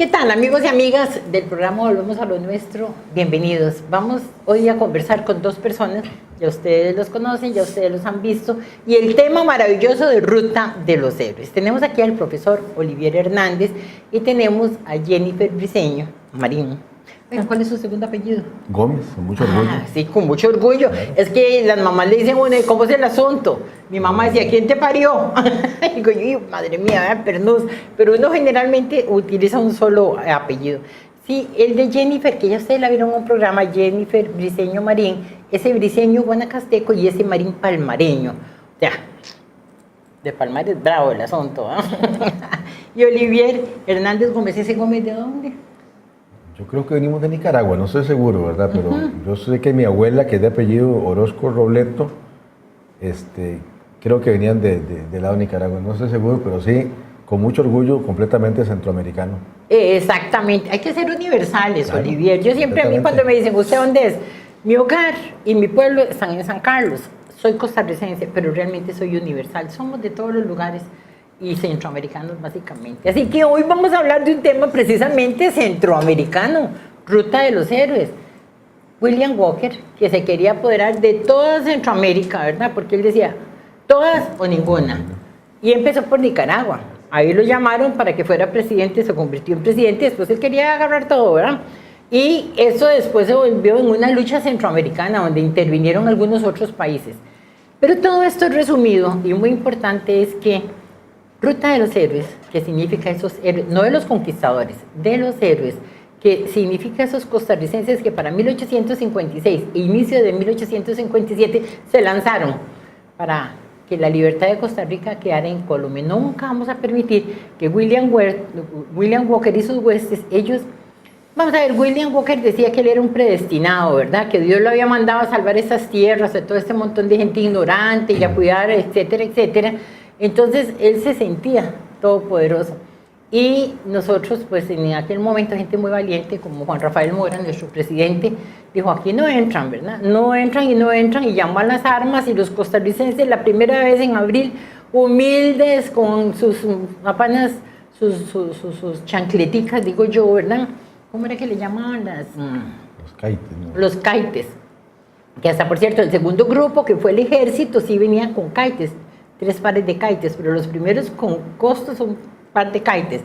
¿Qué tal, amigos y amigas del programa Volvemos a lo Nuestro? Bienvenidos. Vamos hoy a conversar con dos personas, ya ustedes los conocen, ya ustedes los han visto, y el tema maravilloso de Ruta de los Héroes. Tenemos aquí al profesor Olivier Hernández y tenemos a Jennifer Briceño Marín. ¿Cuál es su segundo apellido? Gómez, con mucho orgullo. Sí, con mucho orgullo. Claro. Es que las mamás le dicen, bueno, ¿cómo es el asunto? Mi mamá decía, ¿quién te parió? Y digo, yo, madre mía, pero uno generalmente utiliza un solo apellido. Sí, el de Jennifer, que ya ustedes la vieron en un programa, Jennifer Briceño Marín, ese briceño guanacasteco y ese Marín palmareño. O sea, de Palmar es bravo el asunto. Y Olivier Hernández Gómez, ¿ese Gómez de dónde? Yo creo que venimos de Nicaragua, no estoy seguro, ¿verdad? Pero yo sé que mi abuela, que es de apellido Orozco Robleto, creo que venían del lado de Nicaragua, no estoy seguro, pero sí, con mucho orgullo, completamente centroamericano. Exactamente, hay que ser universales, claro, Olivier. Yo siempre a mí cuando me dicen, ¿usted dónde es? Mi hogar y mi pueblo están en San Carlos. Soy costarricense, pero realmente soy universal. Somos de todos los lugares y centroamericanos básicamente. Así que hoy vamos a hablar de un tema precisamente centroamericano, Ruta de los Héroes. William Walker, que se quería apoderar de toda Centroamérica, ¿verdad? Porque él decía, todas o ninguna. Y empezó por Nicaragua. Ahí lo llamaron para que fuera presidente, se convirtió en presidente, después él quería agarrar todo, ¿verdad? Y eso después se volvió en una lucha centroamericana donde intervinieron algunos otros países. Pero todo esto resumido, y muy importante, es que Ruta de los Héroes, que significa esos héroes, no de los conquistadores, de los héroes, que significa esos costarricenses que para 1856 e inicio de 1857 se lanzaron para que la libertad de Costa Rica quedara en Colombia. Nunca vamos a permitir que William Walker y sus huestes, ellos... Vamos a ver, William Walker decía que él era un predestinado, ¿verdad? Que Dios lo había mandado a salvar esas tierras, a todo este montón de gente ignorante y a cuidar, etcétera, etcétera. Entonces, él se sentía todopoderoso. Y nosotros, pues en aquel momento, gente muy valiente, como Juan Rafael Mora, nuestro presidente, dijo, aquí no entran, ¿verdad? No entran, y llamó a las armas, y los costarricenses, la primera vez en abril, humildes, con sus apenas, sus chancleticas, digo yo, ¿verdad? ¿Cómo era que le llamaban los caites, ¿no? Los caites. Que hasta, por cierto, el segundo grupo, que fue el ejército, sí venía con caites, 3 pares de caites, pero los primeros con costos son un par de caites.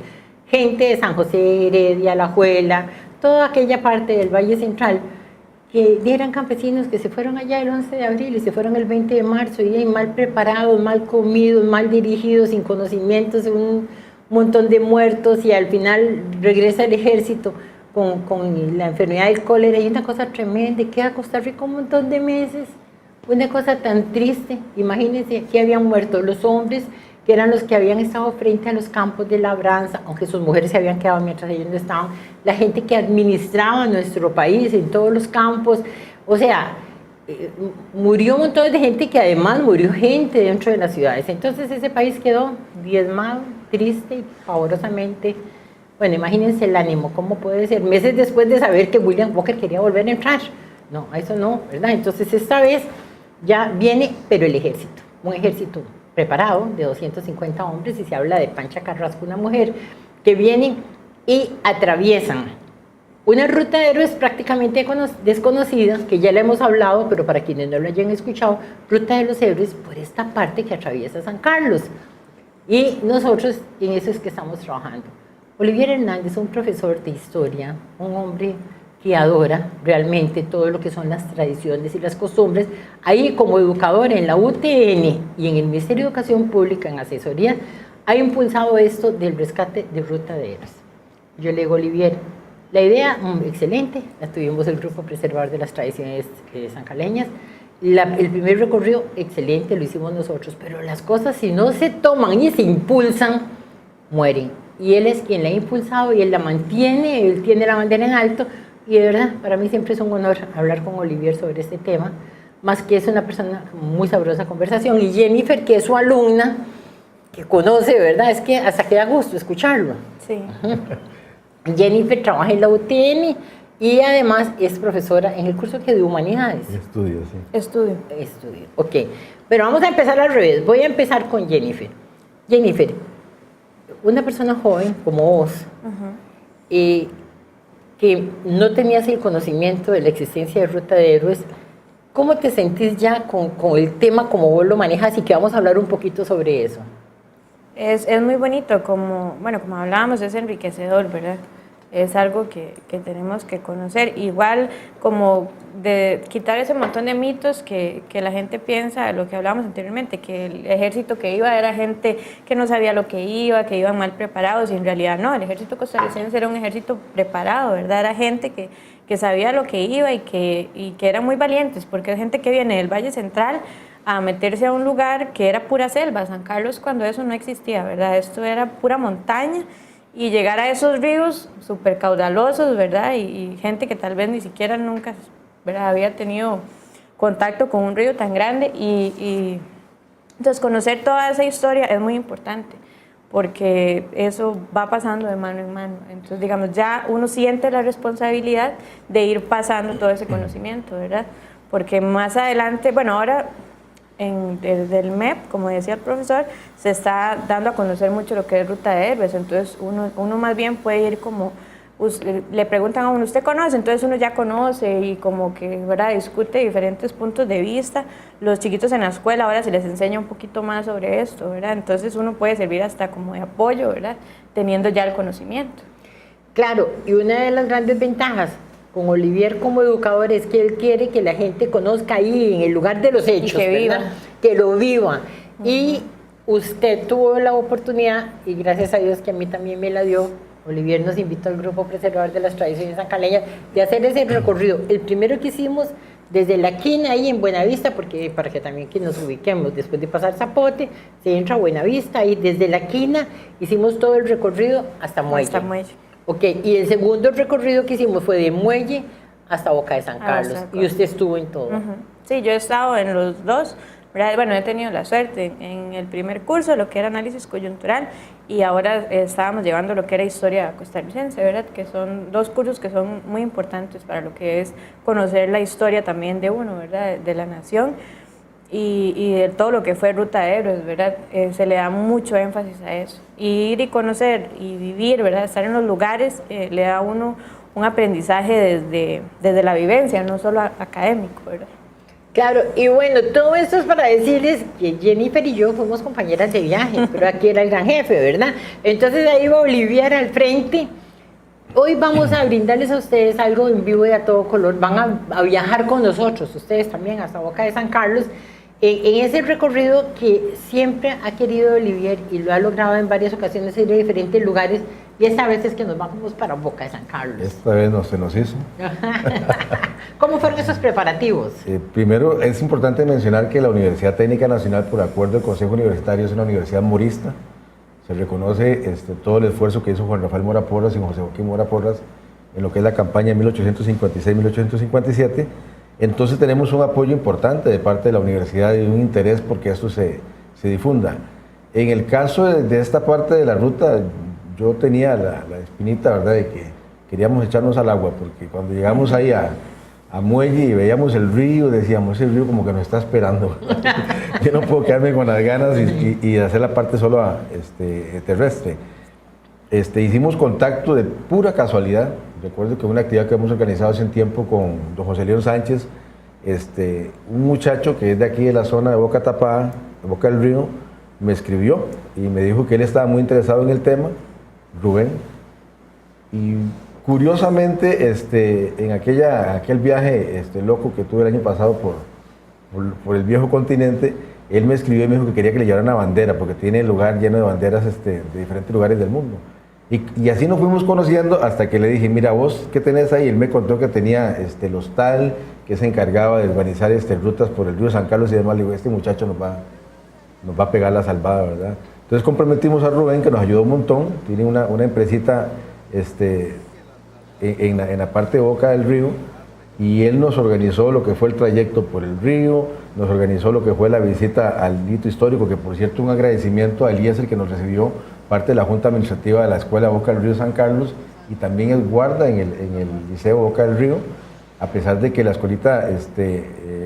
Gente de San José, Heredia, Alajuela, toda aquella parte del Valle Central, que eran campesinos que se fueron allá el 11 de abril y se fueron el 20 de marzo, y mal preparados, mal comidos, mal dirigidos, sin conocimientos, un montón de muertos, y al final regresa el ejército con la enfermedad del cólera, y una cosa tremenda, queda Costa Rica un montón de meses. Una cosa tan triste, imagínense que habían muerto los hombres, que eran los que habían estado frente a los campos de labranza, aunque sus mujeres se habían quedado mientras ellos no estaban, la gente que administraba nuestro país en todos los campos, o sea, murió un montón de gente, que además murió gente dentro de las ciudades. Entonces ese país quedó diezmado, triste y pavorosamente. Bueno, imagínense el ánimo, cómo puede ser, meses después de saber que William Walker quería volver a entrar. No, eso no, ¿verdad? Entonces esta vez ya viene, pero el ejército, un ejército preparado de 250 hombres, y se habla de Pancha Carrasco, una mujer, que vienen y atraviesan una ruta de héroes prácticamente desconocida, que ya le hemos hablado, pero para quienes no lo hayan escuchado, Ruta de los Héroes, por esta parte que atraviesa San Carlos. Y nosotros en eso es que estamos trabajando. Olivier Hernández, un profesor de historia, un hombre que adora realmente todo lo que son las tradiciones y las costumbres. Ahí, como educador en la UTN y en el Ministerio de Educación Pública, en asesoría, ha impulsado esto del rescate de Ruta de Héroes. Yo le digo, Olivier, la idea, excelente, la tuvimos el Grupo Preservador de las Tradiciones Sancaleñas. El primer recorrido, excelente, lo hicimos nosotros, pero las cosas, si no se toman y se impulsan, mueren. Y él es quien la ha impulsado y él la mantiene, él tiene la bandera en alto. Y de verdad, para mí siempre es un honor hablar con Olivier sobre este tema, más que es una persona con muy sabrosa conversación. Y Jennifer, que es su alumna, que conoce, ¿verdad? Es que hasta queda gusto escucharlo. Sí. Jennifer trabaja en la UTN y además es profesora en el curso de Humanidades. Estudio, sí. Estudio, ok. Pero vamos a empezar al revés. Voy a empezar con Jennifer. Jennifer, una persona joven como vos, que no tenías el conocimiento de la existencia de Ruta de Héroes, ¿cómo te sentís ya con el tema como vos lo manejas y que vamos a hablar un poquito sobre eso? Es muy bonito, como hablábamos, es enriquecedor, ¿verdad? Es algo que tenemos que conocer, igual como de quitar ese montón de mitos que la gente piensa, lo que hablábamos anteriormente, que el ejército que iba era gente que no sabía lo que iba, que iban mal preparados, y en realidad no, el ejército costarricense era un ejército preparado, ¿verdad? Era gente que sabía lo que iba y que eran muy valientes, porque es gente que viene del Valle Central a meterse a un lugar que era pura selva, San Carlos, cuando eso no existía, ¿verdad? Esto era pura montaña, y llegar a esos ríos súper caudalosos, ¿verdad? Y gente que tal vez ni siquiera nunca, ¿verdad?, había tenido contacto con un río tan grande, y entonces conocer toda esa historia es muy importante, porque eso va pasando de mano en mano. Entonces, digamos, ya uno siente la responsabilidad de ir pasando todo ese conocimiento, ¿verdad? Porque más adelante, bueno, ahora desde el MEP, como decía el profesor, se está dando a conocer mucho lo que es Ruta de Héroes, entonces uno más bien puede ir como, le preguntan a uno, ¿usted conoce? Entonces uno ya conoce y como que, ¿verdad?, discute diferentes puntos de vista. Los chiquitos en la escuela ahora se les enseña un poquito más sobre esto, ¿verdad? Entonces uno puede servir hasta como de apoyo, ¿verdad?, teniendo ya el conocimiento. Claro, y una de las grandes ventajas con Olivier como educador es que él quiere que la gente conozca ahí en el lugar de los hechos, y que viva, que lo viva. Y usted tuvo la oportunidad, y gracias a Dios que a mí también me la dio, Olivier nos invitó al Grupo Preservador de las Tradiciones Sancaleñas, de hacer ese recorrido. El primero que hicimos desde la quina ahí en Buenavista, porque para que también que nos ubiquemos, después de pasar Zapote, se entra a Buenavista, y desde la quina hicimos todo el recorrido hasta Muelle. Hasta Muelle. Ok, y el segundo recorrido que hicimos fue de Muelle hasta Boca de San Carlos, y usted estuvo en todo. Sí, yo he estado en los dos, ¿verdad? Bueno, he tenido la suerte en el primer curso, lo que era análisis coyuntural, y ahora estábamos llevando lo que era historia costarricense, ¿verdad? Que son dos cursos que son muy importantes para lo que es conocer la historia también de uno, ¿verdad? De la nación, y de todo lo que fue Ruta de Héroes, ¿verdad? Se le da mucho énfasis a eso. Y ir y conocer y vivir, ¿verdad? Estar en los lugares le da a uno un aprendizaje desde la vivencia, no solo académico, ¿verdad? Claro, y bueno, todo esto es para decirles que Jennifer y yo fuimos compañeras de viaje, pero aquí era el gran jefe, ¿verdad? Entonces ahí va Olivier al frente. Hoy vamos a brindarles a ustedes algo en vivo y a todo color. Van a viajar con nosotros, ustedes también, hasta Boca de San Carlos, en ese recorrido que siempre ha querido Olivier y lo ha logrado en varias ocasiones, ir a diferentes lugares, y esta vez es que nos vamos para Boca de San Carlos. Esta vez no se nos hizo. ¿Cómo fueron esos preparativos? Primero, es importante mencionar que la Universidad Técnica Nacional, por acuerdo del Consejo Universitario, es una universidad morista. Se reconoce todo el esfuerzo que hizo Juan Rafael Mora Porras y José Joaquín Mora Porras en lo que es la campaña de 1856-1857. Entonces tenemos un apoyo importante de parte de la universidad y un interés porque esto se difunda. En el caso de esta parte de la ruta, yo tenía la espinita, ¿verdad?, de que queríamos echarnos al agua, porque cuando llegamos ahí a Muelle y veíamos el río, decíamos, ese río como que nos está esperando. Yo no puedo quedarme con las ganas y hacer la parte solo terrestre. Hicimos contacto de pura casualidad. Recuerdo que una actividad que hemos organizado hace un tiempo con don José León Sánchez, un muchacho que es de aquí de la zona de Boca Tapada, de Boca del Río, me escribió y me dijo que él estaba muy interesado en el tema, Rubén, y curiosamente en aquel viaje loco que tuve el año pasado por el viejo continente, él me escribió y me dijo que quería que le llevara una bandera, porque tiene el lugar lleno de banderas de diferentes lugares del mundo. Y así nos fuimos conociendo hasta que le dije, mira, vos, ¿qué tenés ahí? Él me contó que tenía el hostal, que se encargaba de organizar rutas por el río San Carlos y demás. Le digo, este muchacho nos va a pegar la salvada, ¿verdad? Entonces comprometimos a Rubén, que nos ayudó un montón. Tiene una empresita en la parte de Boca del Río, y él nos organizó lo que fue el trayecto por el río, nos organizó lo que fue la visita al hito histórico, que por cierto un agradecimiento a Eliezer, que nos recibió, parte de la Junta Administrativa de la Escuela Boca del Río San Carlos, y también el guarda en el Liceo Boca del Río, a pesar de que la escuelita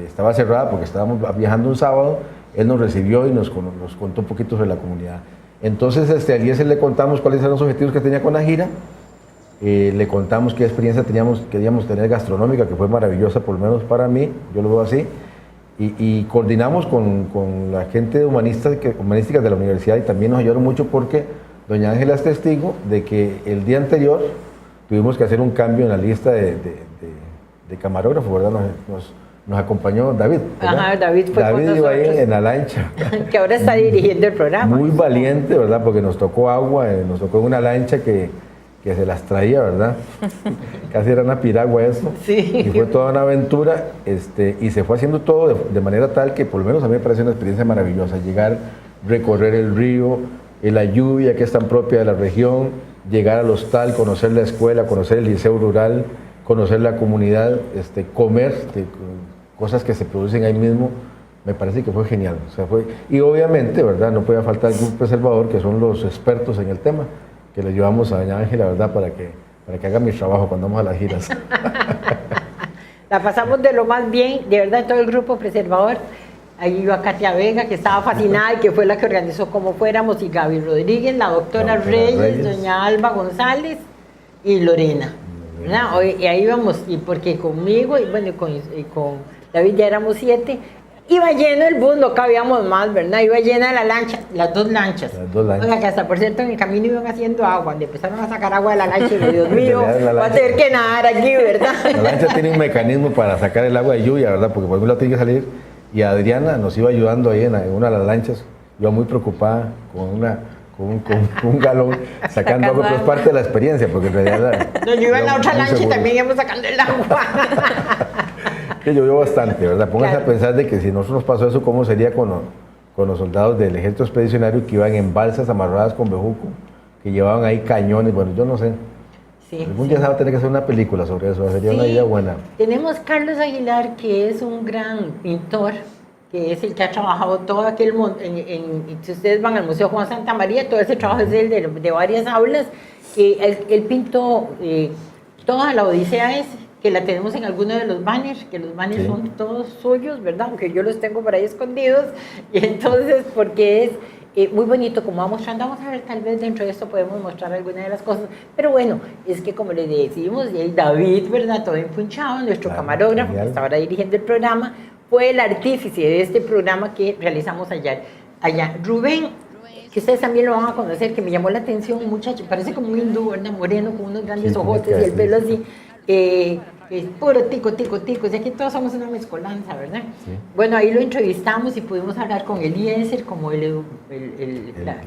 estaba cerrada porque estábamos viajando un sábado. Él nos recibió y nos contó un poquito sobre la comunidad. Entonces a Eliezer le contamos cuáles eran los objetivos que tenía con la gira, Le contamos qué experiencia queríamos tener gastronómica, que fue maravillosa, por lo menos para mí, yo lo veo así. Y coordinamos con la gente humanística de la universidad y también nos ayudaron mucho porque doña Ángela es testigo de que el día anterior tuvimos que hacer un cambio en la lista de camarógrafos, ¿verdad? Nos acompañó David, ¿verdad? Ajá, David fue con iba ahí nosotros. en la lancha. Que ahora está dirigiendo el programa. Muy valiente, ¿verdad? Porque nos tocó agua, nos tocó una lancha que se las traía, ¿verdad? Casi era una piragua eso. Sí. Y fue toda una aventura, y se fue haciendo todo de manera tal que por lo menos a mí me pareció una experiencia maravillosa. Llegar, recorrer el río, la lluvia que es tan propia de la región, llegar al hostal, conocer la escuela, conocer el liceo rural, conocer la comunidad, comer cosas que se producen ahí mismo, me parece que fue genial. O sea, y obviamente, ¿verdad? No podía faltar el Grupo Preservador, que son los expertos en el tema, que le llevamos a doña Ángela, ¿verdad? Para que haga mi trabajo cuando vamos a las giras. La pasamos de lo más bien, de verdad, todo el Grupo Preservador. Ahí iba Katia Vega, que estaba fascinada y que fue la que organizó Como Fuéramos, y Gaby Rodríguez, la doctora Reyes, doña Alba González y Lorena. ¿Verdad? Y ahí íbamos, y porque conmigo y bueno, y con David ya éramos 7, iba lleno el bus, no cabíamos más, ¿verdad? Iba llena la lancha, las dos lanchas. Oiga, que hasta por cierto en el camino iban haciendo agua, cuando empezaron a sacar agua de la lancha, y yo, Dios mío, va a tener que nadar aquí, ¿verdad? La lancha tiene un mecanismo para sacar el agua de lluvia, ¿verdad? Porque por un lado tiene que salir, y Adriana nos iba ayudando ahí en una de las lanchas, iba muy preocupada con un galón sacando agua, pero es parte de la experiencia, porque en realidad... No, yo iba en la otra lancha y también íbamos sacando el agua. Que llovió bastante, ¿verdad? Pónganse Claro. a pensar de que si nosotros nos pasó eso, ¿cómo sería con los soldados del ejército expedicionario que iban en balsas amarradas con bejuco, que llevaban ahí cañones? Bueno, yo no sé. Sí, Algún día se va a tener que hacer una película sobre eso, sería una idea buena. Tenemos Carlos Aguilar, que es un gran pintor, que es el que ha trabajado todo aquel mundo. Si ustedes van al Museo Juan Santa María, todo ese trabajo es de varias aulas. Él pintó toda la Odisea que la tenemos en alguno de los banners, que los banners son todos suyos, ¿verdad? Aunque yo los tengo por ahí escondidos. Y entonces, porque es muy bonito, como va mostrando, vamos a ver, tal vez dentro de esto podemos mostrar alguna de las cosas. Pero bueno, es que como les decimos, y David, ¿verdad? Todo empunchado, nuestro camarógrafo, que está ahora dirigiendo el programa, fue el artífice de este programa que realizamos allá. Rubén, que ustedes también lo van a conocer, que me llamó la atención, un muchacho, parece como un hindú, ¿verdad? Moreno, con unos grandes ojotes y el pelo así. Es puro tico, o sea que todos somos una mezcolanza, ¿verdad? Sí. Bueno, ahí lo entrevistamos y pudimos hablar con Eliezer, como de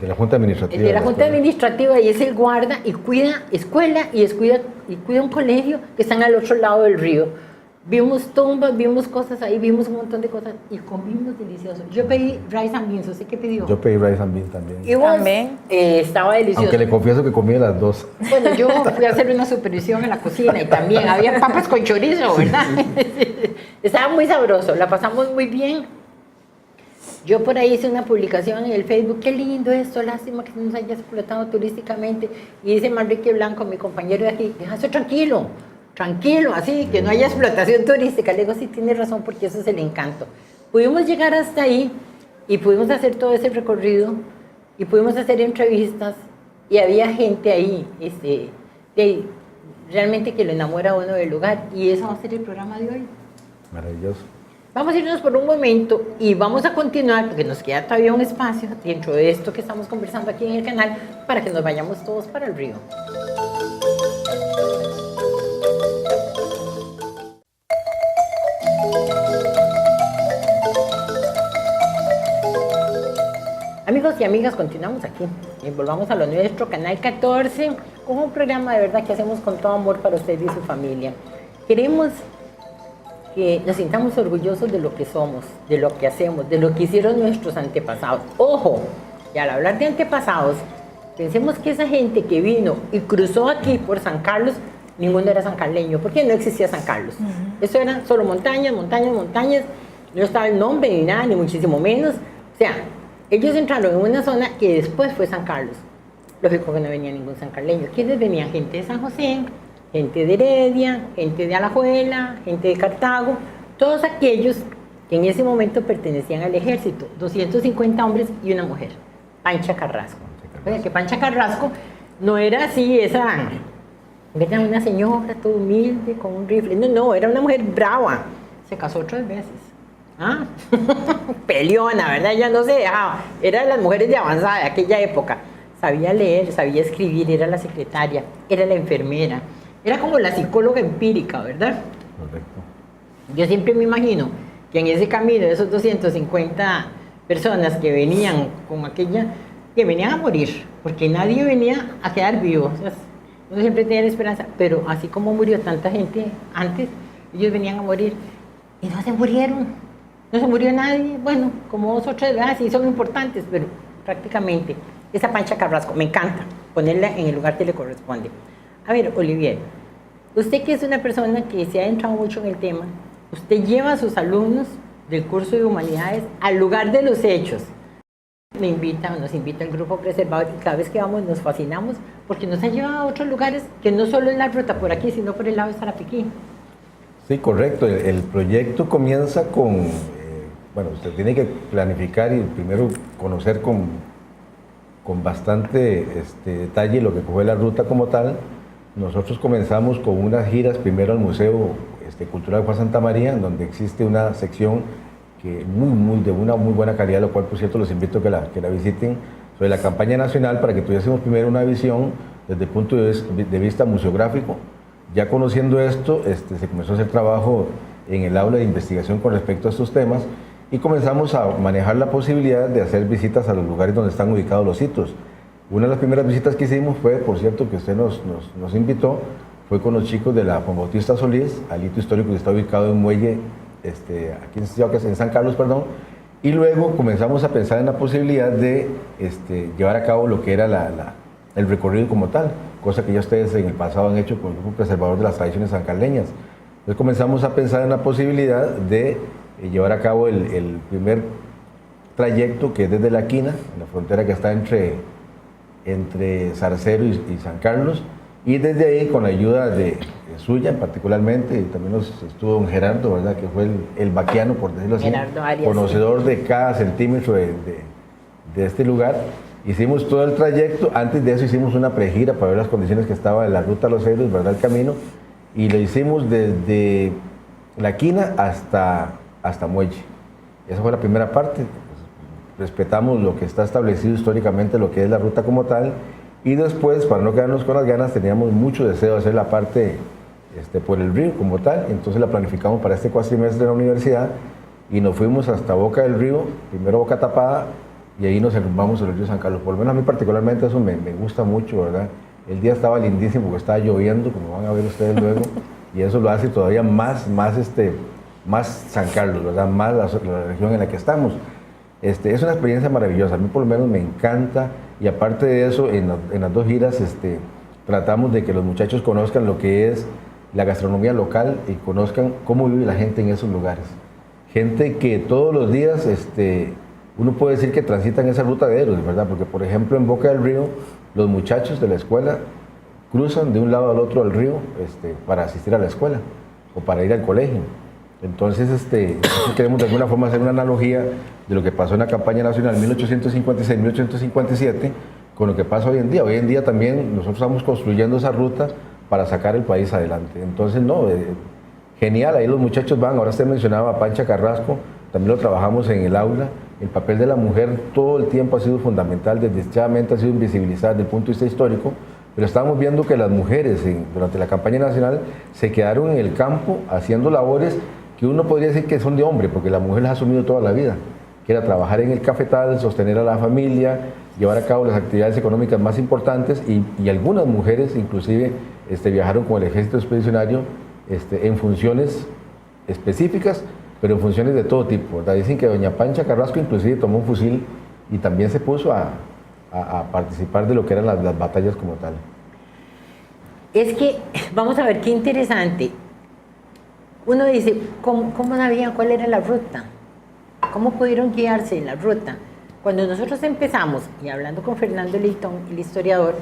la Junta Administrativa. El de la Junta Administrativa, y es el guarda y cuida escuela y cuida un colegio que están al otro lado del río. Vimos tumbas, vimos cosas ahí, vimos un montón de cosas y comimos delicioso. Yo pedí rice and beans, ¿usted qué pidió? Yo pedí rice and beans también. ¿Y vos? También. Estaba delicioso. Aunque le confieso que comí las dos. Bueno, yo fui a hacer una supervisión en la cocina y también había papas con chorizo, ¿verdad? Estaba muy sabroso, la pasamos muy bien. Yo por ahí hice una publicación en el Facebook, qué lindo esto, lástima que nos haya explotado turísticamente. Y dice Manrique Blanco, mi compañero de aquí, déjase tranquilo, así, que no haya explotación turística. Le digo, sí, tiene razón, porque eso es el encanto. Pudimos llegar hasta ahí y pudimos hacer todo ese recorrido y pudimos hacer entrevistas y había gente ahí, realmente que lo enamora a uno del lugar, y eso va a ser el programa de hoy. Maravilloso. Vamos a irnos por un momento y vamos a continuar, porque nos queda todavía un espacio dentro de esto que estamos conversando aquí en el canal, para que nos vayamos todos para el río. Amigos y amigas, continuamos aquí. Volvamos a lo nuestro, Canal 14, con un programa de verdad que hacemos con todo amor para usted y su familia. Queremos que nos sintamos orgullosos de lo que somos, de lo que hacemos, de lo que hicieron nuestros antepasados. Ojo, y al hablar de antepasados, pensemos que esa gente que vino y cruzó aquí por San Carlos, ninguno era sancarleño, porque no existía San Carlos. Eso eran solo montañas, no estaba el nombre ni nada, ni muchísimo menos. O sea, ellos entraron en una zona que después fue San Carlos. Lógico que no venía ningún sancarleño. ¿Quiénes venían? Gente de San José, gente de Heredia, gente de Alajuela, gente de Cartago, todos aquellos que en ese momento pertenecían al ejército, 250 hombres y una mujer, Pancha Carrasco. Oiga, que Pancha Carrasco no era así, esa Era una señora toda humilde, con un rifle. No, era una mujer brava. Se casó 3 veces. ¿Ah? Peleona, ¿verdad? Ya no se dejaba. Era de las mujeres de avanzada de aquella época. Sabía leer, sabía escribir, era la secretaria, era la enfermera. Era como la psicóloga empírica, ¿verdad? Correcto. Yo siempre me imagino que en ese camino de esos 250 personas que venían con aquella, que venían a morir, porque nadie venía a quedar vivo. O sea, uno siempre tenía la esperanza, pero así como murió tanta gente antes, ellos venían a morir y no se murieron. No se murió nadie, bueno, como 2 o 3, ¿verdad? Sí son importantes, pero prácticamente esa Pancha Carrasco, me encanta ponerla en el lugar que le corresponde. A ver, Olivier, usted que es una persona que se ha entrado mucho en el tema, usted lleva a sus alumnos del curso de Humanidades al lugar de los hechos. Nos invita el grupo preservador y cada vez que vamos nos fascinamos porque nos ha llevado a otros lugares que no solo es la ruta por aquí, sino por el lado de Sarapiquí. Sí, correcto. El proyecto comienza con, bueno, usted tiene que planificar y primero conocer con bastante detalle lo que fue la ruta como tal. Nosotros comenzamos con unas giras primero al Museo Cultural Juan Santa María, en donde existe una sección que de una muy buena calidad, lo cual por cierto los invito a que la visiten, sobre la campaña nacional para que tuviésemos primero una visión desde el punto de vista museográfico. Ya conociendo esto, se comenzó a hacer trabajo en el aula de investigación con respecto a estos temas y comenzamos a manejar la posibilidad de hacer visitas a los lugares donde están ubicados los sitios. Una de las primeras visitas que hicimos fue, por cierto, que usted nos invitó, fue con los chicos de la Juan Bautista Solís, al hito histórico que está ubicado en Muelle, aquí en San Carlos, perdón, y luego comenzamos a pensar en la posibilidad de llevar a cabo lo que era el recorrido como tal, cosa que ya ustedes en el pasado han hecho con el Grupo Preservador de las Tradiciones sancarleñas. Entonces comenzamos a pensar en la posibilidad de llevar a cabo el primer trayecto, que es desde La Quina, en la frontera que está entre Zarcero y San Carlos, y desde ahí, con la ayuda de suya particularmente, y también estuvo don Gerardo, ¿verdad?, que fue el vaquiano, por decirlo así, conocedor de cada centímetro de este lugar. Hicimos todo el trayecto. Antes de eso hicimos una pregira para ver las condiciones que estaba en la ruta a los héroes, ¿verdad?, el camino, y lo hicimos desde La Quina hasta Muelle. Esa fue la primera parte. Respetamos lo que está establecido históricamente, lo que es la ruta como tal, y después, para no quedarnos con las ganas, teníamos mucho deseo de hacer la parte por el río como tal. Entonces la planificamos para este cuatrimestre de la universidad y nos fuimos hasta Boca del Río, primero Boca Tapada, y ahí nos enrumbamos al río San Carlos. Por lo menos a mí particularmente eso me gusta mucho, ¿verdad? El día estaba lindísimo porque estaba lloviendo, como van a ver ustedes luego, y eso lo hace todavía más San Carlos, ¿verdad?, más la región en la que estamos. Es una experiencia maravillosa, a mí por lo menos me encanta, y aparte de eso, en las 2 giras tratamos de que los muchachos conozcan lo que es la gastronomía local y conozcan cómo vive la gente en esos lugares. Gente que todos los días, uno puede decir que transitan esa ruta de héroes, ¿verdad? Porque, por ejemplo, en Boca del Río, los muchachos de la escuela cruzan de un lado al otro del río para asistir a la escuela o para ir al colegio. Entonces, nosotros queremos de alguna forma hacer una analogía de lo que pasó en la campaña nacional 1856-1857 con lo que pasa hoy en día. Hoy en día también nosotros estamos construyendo esa ruta para sacar el país adelante. Entonces, genial, ahí los muchachos van. Ahora usted mencionaba a Pancha Carrasco, también lo trabajamos en el aula. El papel de la mujer todo el tiempo ha sido fundamental, desdichadamente ha sido invisibilizada desde el punto de vista histórico, pero estábamos viendo que las mujeres durante la campaña nacional se quedaron en el campo haciendo labores que uno podría decir que son de hombre, porque la mujer las ha asumido toda la vida, que era trabajar en el cafetal, sostener a la familia, llevar a cabo las actividades económicas más importantes, y algunas mujeres inclusive viajaron con el ejército expedicionario en funciones específicas, pero en funciones de todo tipo, ¿verdad? Dicen que doña Pancha Carrasco inclusive tomó un fusil y también se puso a participar de lo que eran las batallas como tal. Es que, vamos a ver, qué interesante. Uno dice, ¿cómo sabían cuál era la ruta? ¿Cómo pudieron guiarse en la ruta? Cuando nosotros empezamos, y hablando con Fernando Leitón, el historiador,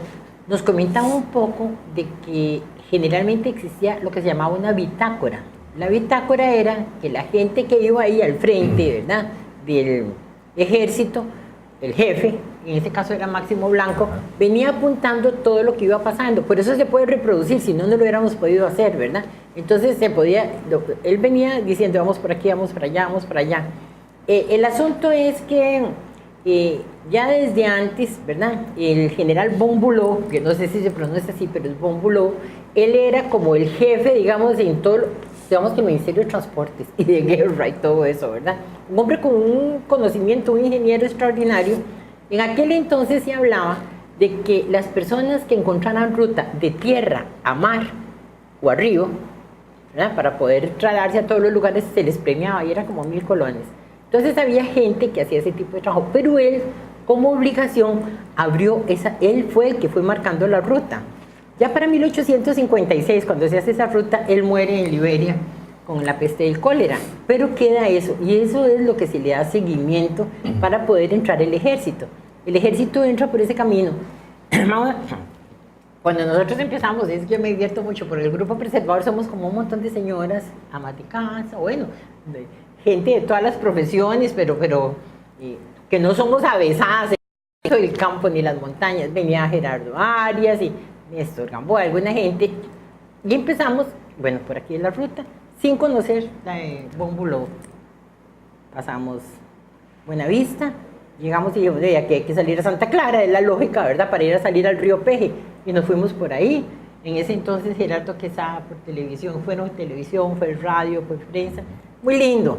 nos comentaba un poco de que generalmente existía lo que se llamaba una bitácora. La bitácora era que la gente que iba ahí al frente, ¿verdad?, del ejército, el jefe, en este caso era Máximo Blanco, venía apuntando todo lo que iba pasando. Por eso se puede reproducir, si no, no lo hubiéramos podido hacer, ¿verdad? Entonces él venía diciendo, vamos por aquí, vamos para allá, vamos para allá. El asunto es que ya desde antes, ¿verdad? El general von Bülow, que no sé si se pronuncia así, pero es von Bülow, él era como el jefe, digamos, en todo, digamos que el Ministerio de Transportes y de Guerra y todo eso, ¿verdad? Un hombre con un conocimiento, un ingeniero extraordinario. En aquel entonces se hablaba de que las personas que encontraran ruta de tierra a mar o a río, ¿verdad? Para poder trasladarse a todos los lugares, se les premiaba y era como 1000 colones. Entonces había gente que hacía ese tipo de trabajo, pero él, como obligación, él fue el que fue marcando la ruta. Ya para 1856, cuando se hace esa ruta, él muere en Liberia con la peste del cólera, pero queda eso, y eso es lo que se le da seguimiento para poder entrar el ejército. El ejército entra por ese camino. Cuando nosotros empezamos, es que yo me divierto mucho, porque el grupo preservador somos como un montón de señoras amas de casa, bueno, gente de todas las profesiones, pero que no somos avesadas del campo ni las montañas. Venía Gerardo Arias y Néstor Gamboa, alguna gente, y empezamos, bueno, por aquí en la ruta, sin conocer la de von Bülow. Pasamos Buenavista, llegamos y dijimos, aquí hay que salir a Santa Clara, es la lógica, ¿verdad?, para ir a salir al río Peje, y nos fuimos por ahí. En ese entonces Gerardo Quesada por televisión, fueron televisión, fue radio, fue prensa, muy lindo.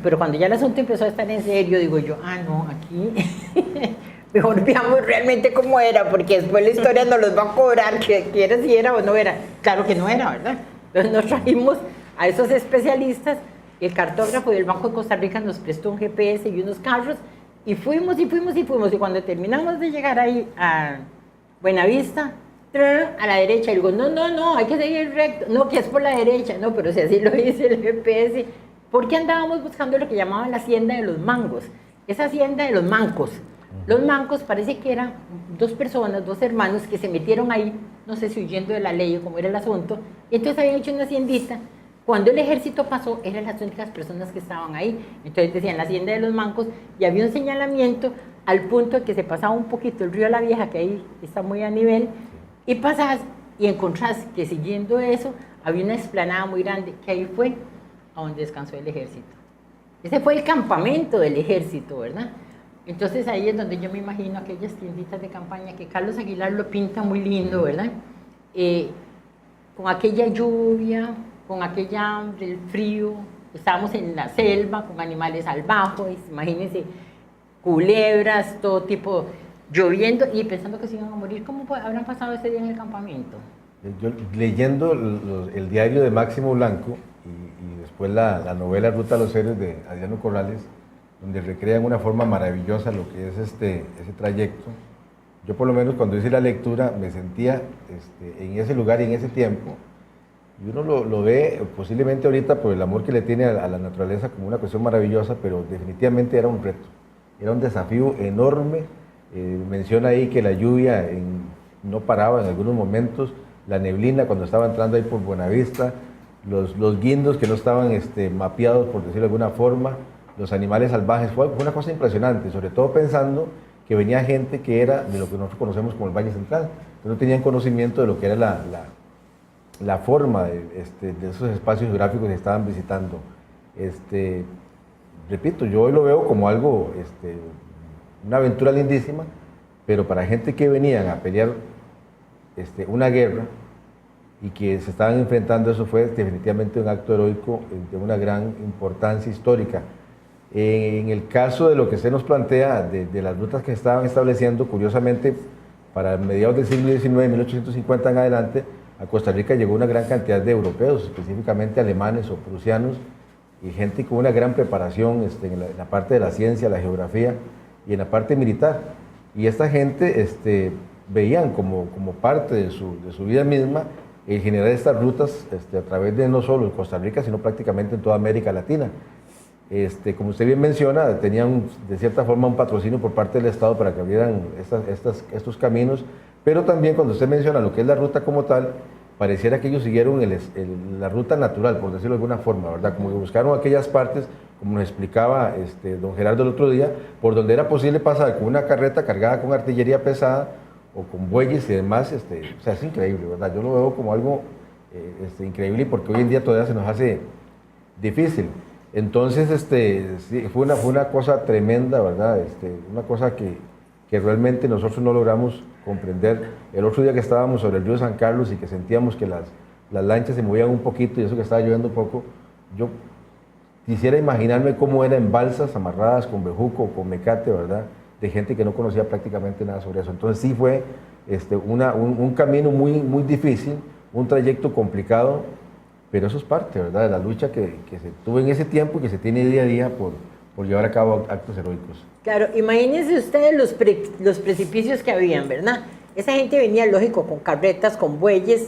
Pero cuando ya el asunto empezó a estar en serio, digo yo, no, aquí mejor veamos realmente cómo era, porque después la historia nos los va a cobrar, que era si era o no era. Claro que no era, ¿verdad? Entonces nos trajimos a esos especialistas, el cartógrafo del Banco de Costa Rica nos prestó un GPS y unos carros, y fuimos, y cuando terminamos de llegar ahí a Buenavista, a la derecha, y digo, no, hay que seguir recto, no, que es por la derecha, no, pero si así lo dice el GPS, ¿por qué andábamos buscando lo que llamaban la hacienda de los mangos? Esa hacienda de los mancos. Los mancos parece que eran dos personas, dos hermanos que se metieron ahí, no sé si huyendo de la ley o cómo era el asunto, y entonces habían hecho una haciendita. Cuando el ejército pasó, eran las únicas personas que estaban ahí. Entonces decían la hacienda de los mancos, y había un señalamiento al punto de que se pasaba un poquito el río La Vieja, que ahí está muy a nivel, y pasás y encontrás que siguiendo eso había una explanada muy grande, que ahí fue a donde descansó el ejército. Ese fue el campamento del ejército, ¿verdad? Entonces ahí es donde yo me imagino aquellas tienditas de campaña que Carlos Aguilar lo pinta muy lindo, ¿verdad? Con aquella lluvia, con aquella hambre, el frío, estábamos en la selva con animales salvajes, imagínense, culebras, todo tipo, lloviendo y pensando que se iban a morir. ¿Cómo habrán pasado ese día en el campamento? Yo leyendo el diario de Máximo Blanco y después la novela Ruta a los Héroes de Adriano Corrales, donde recrean una forma maravillosa lo que es ese trayecto, yo por lo menos cuando hice la lectura me sentía en ese lugar y en ese tiempo, y uno lo ve posiblemente ahorita por el amor que le tiene a la naturaleza como una cuestión maravillosa, pero definitivamente era un reto, era un desafío enorme. Menciona ahí que la lluvia no paraba en algunos momentos, la neblina cuando estaba entrando ahí por Buenavista, los guindos que no estaban mapeados, por decirlo de alguna forma, los animales salvajes, fue una cosa impresionante, sobre todo pensando que venía gente que era de lo que nosotros conocemos como el Valle Central, que no tenían conocimiento de lo que era la forma de esos espacios geográficos que estaban visitando. Repito, yo hoy lo veo como algo, una aventura lindísima, pero para gente que venían a pelear una guerra y que se estaban enfrentando, eso fue definitivamente un acto heroico de una gran importancia histórica. En el caso de lo que se nos plantea, de las rutas que estaban estableciendo, curiosamente, para mediados del siglo XIX, 1850 en adelante, a Costa Rica llegó una gran cantidad de europeos, específicamente alemanes o prusianos, y gente con una gran preparación en la parte de la ciencia, la geografía y en la parte militar. Y esta gente veían como parte de su vida misma el generar estas rutas a través de no solo Costa Rica, sino prácticamente en toda América Latina. Como usted bien menciona, tenían de cierta forma un patrocinio por parte del Estado para que abrieran estos caminos, pero también cuando usted menciona lo que es la ruta como tal, pareciera que ellos siguieron la ruta natural, por decirlo de alguna forma, ¿verdad? Como que buscaron aquellas partes como nos explicaba don Gerardo el otro día, por donde era posible pasar con una carreta cargada con artillería pesada o con bueyes y demás, o sea, es increíble, ¿verdad? Yo lo veo como algo increíble porque hoy en día todavía se nos hace difícil. Entonces, sí, fue una cosa tremenda, ¿verdad? Una cosa que realmente nosotros no logramos comprender. El otro día que estábamos sobre el río San Carlos y que sentíamos que las lanchas se movían un poquito y eso que estaba lloviendo un poco, yo quisiera imaginarme cómo era en balsas amarradas con bejuco o con mecate, ¿verdad? De gente que no conocía prácticamente nada sobre eso. Entonces sí fue un camino muy, muy difícil, un trayecto complicado, pero eso es parte, ¿verdad?, de la lucha que se tuvo en ese tiempo y que se tiene día a día por llevar a cabo actos heroicos. Claro, imagínense ustedes los precipicios que habían, ¿verdad? Esa gente venía, lógico, con carretas, con bueyes,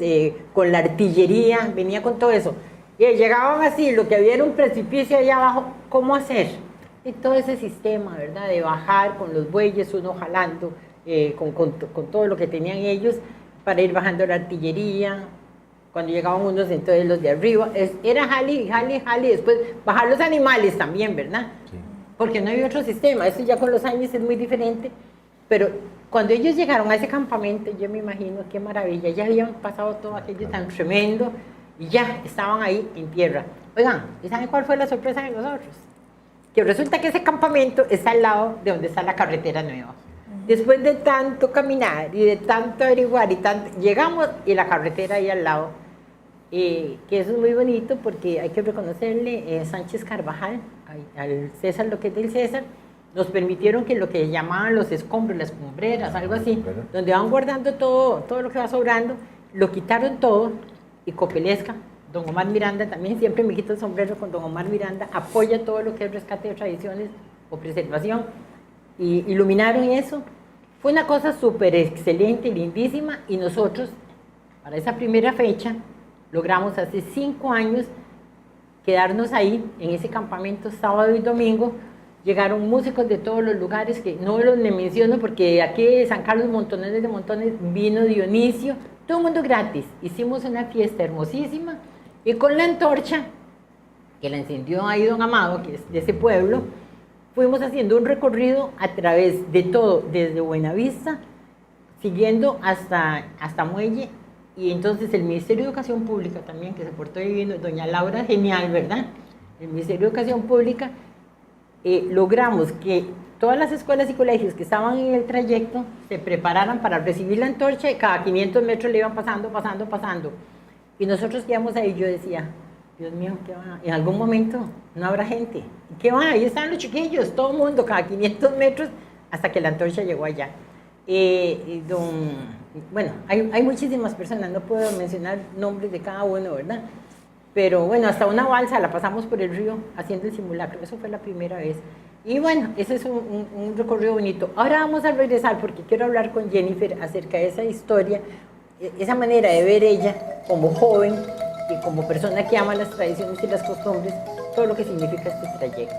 con la artillería, venía con todo eso. Y llegaban así, lo que había era un precipicio allá abajo, ¿cómo hacer? Y todo ese sistema, ¿verdad?, de bajar con los bueyes, uno jalando, con todo lo que tenían ellos, para ir bajando la artillería. Cuando llegaban unos, entonces los de arriba, era jale, jale, jale, después bajar los animales también, ¿verdad? Sí. Porque no había otro sistema, eso ya con los años es muy diferente, pero cuando ellos llegaron a ese campamento, yo me imagino qué maravilla, ya habían pasado todo aquello tan tremendo, y ya estaban ahí en tierra. Oigan, ¿y saben cuál fue la sorpresa de nosotros? Que resulta que ese campamento está al lado de donde está la carretera nueva. Después de tanto caminar y de tanto averiguar, llegamos y la carretera ahí al lado, que eso es muy bonito porque hay que reconocerle Sánchez Carvajal, al César lo que es del César, nos permitieron que lo que llamaban los escombros, las cumbreras, algo así, donde van guardando todo lo que va sobrando, lo quitaron todo y Copelesca, don Omar Miranda, también siempre me quito el sombrero con don Omar Miranda, apoya todo lo que es rescate de tradiciones o preservación, y iluminaron eso. Fue una cosa súper excelente, lindísima, y nosotros, para esa primera fecha, logramos hace 5 años quedarnos ahí, en ese campamento, sábado y domingo. Llegaron músicos de todos los lugares, que no los menciono porque aquí de San Carlos montones de montones, vino Dionisio, todo el mundo gratis. Hicimos una fiesta hermosísima, y con la antorcha, que la encendió ahí don Amado, que es de ese pueblo, fuimos haciendo un recorrido a través de todo, desde Buenavista, siguiendo hasta Muelle, y entonces el Ministerio de Educación Pública también, que se portó divino, doña Laura, genial, ¿verdad? El Ministerio de Educación Pública, logramos que todas las escuelas y colegios que estaban en el trayecto se prepararan para recibir la antorcha, y cada 500 metros le iban pasando. Y nosotros quedamos ahí, yo decía, Dios mío, ¿qué va? En algún momento no habrá gente. ¿Qué va? Ahí están los chiquillos, todo el mundo, cada 500 metros, hasta que la antorcha llegó allá. Bueno, hay muchísimas personas, no puedo mencionar nombres de cada uno, ¿verdad? Pero bueno, hasta una balsa la pasamos por el río haciendo el simulacro, eso fue la primera vez. Y bueno, ese es un recorrido bonito. Ahora vamos a regresar porque quiero hablar con Jennifer acerca de esa historia, esa manera de ver ella como joven y como persona que ama las tradiciones y las costumbres, todo lo que significa este trayecto.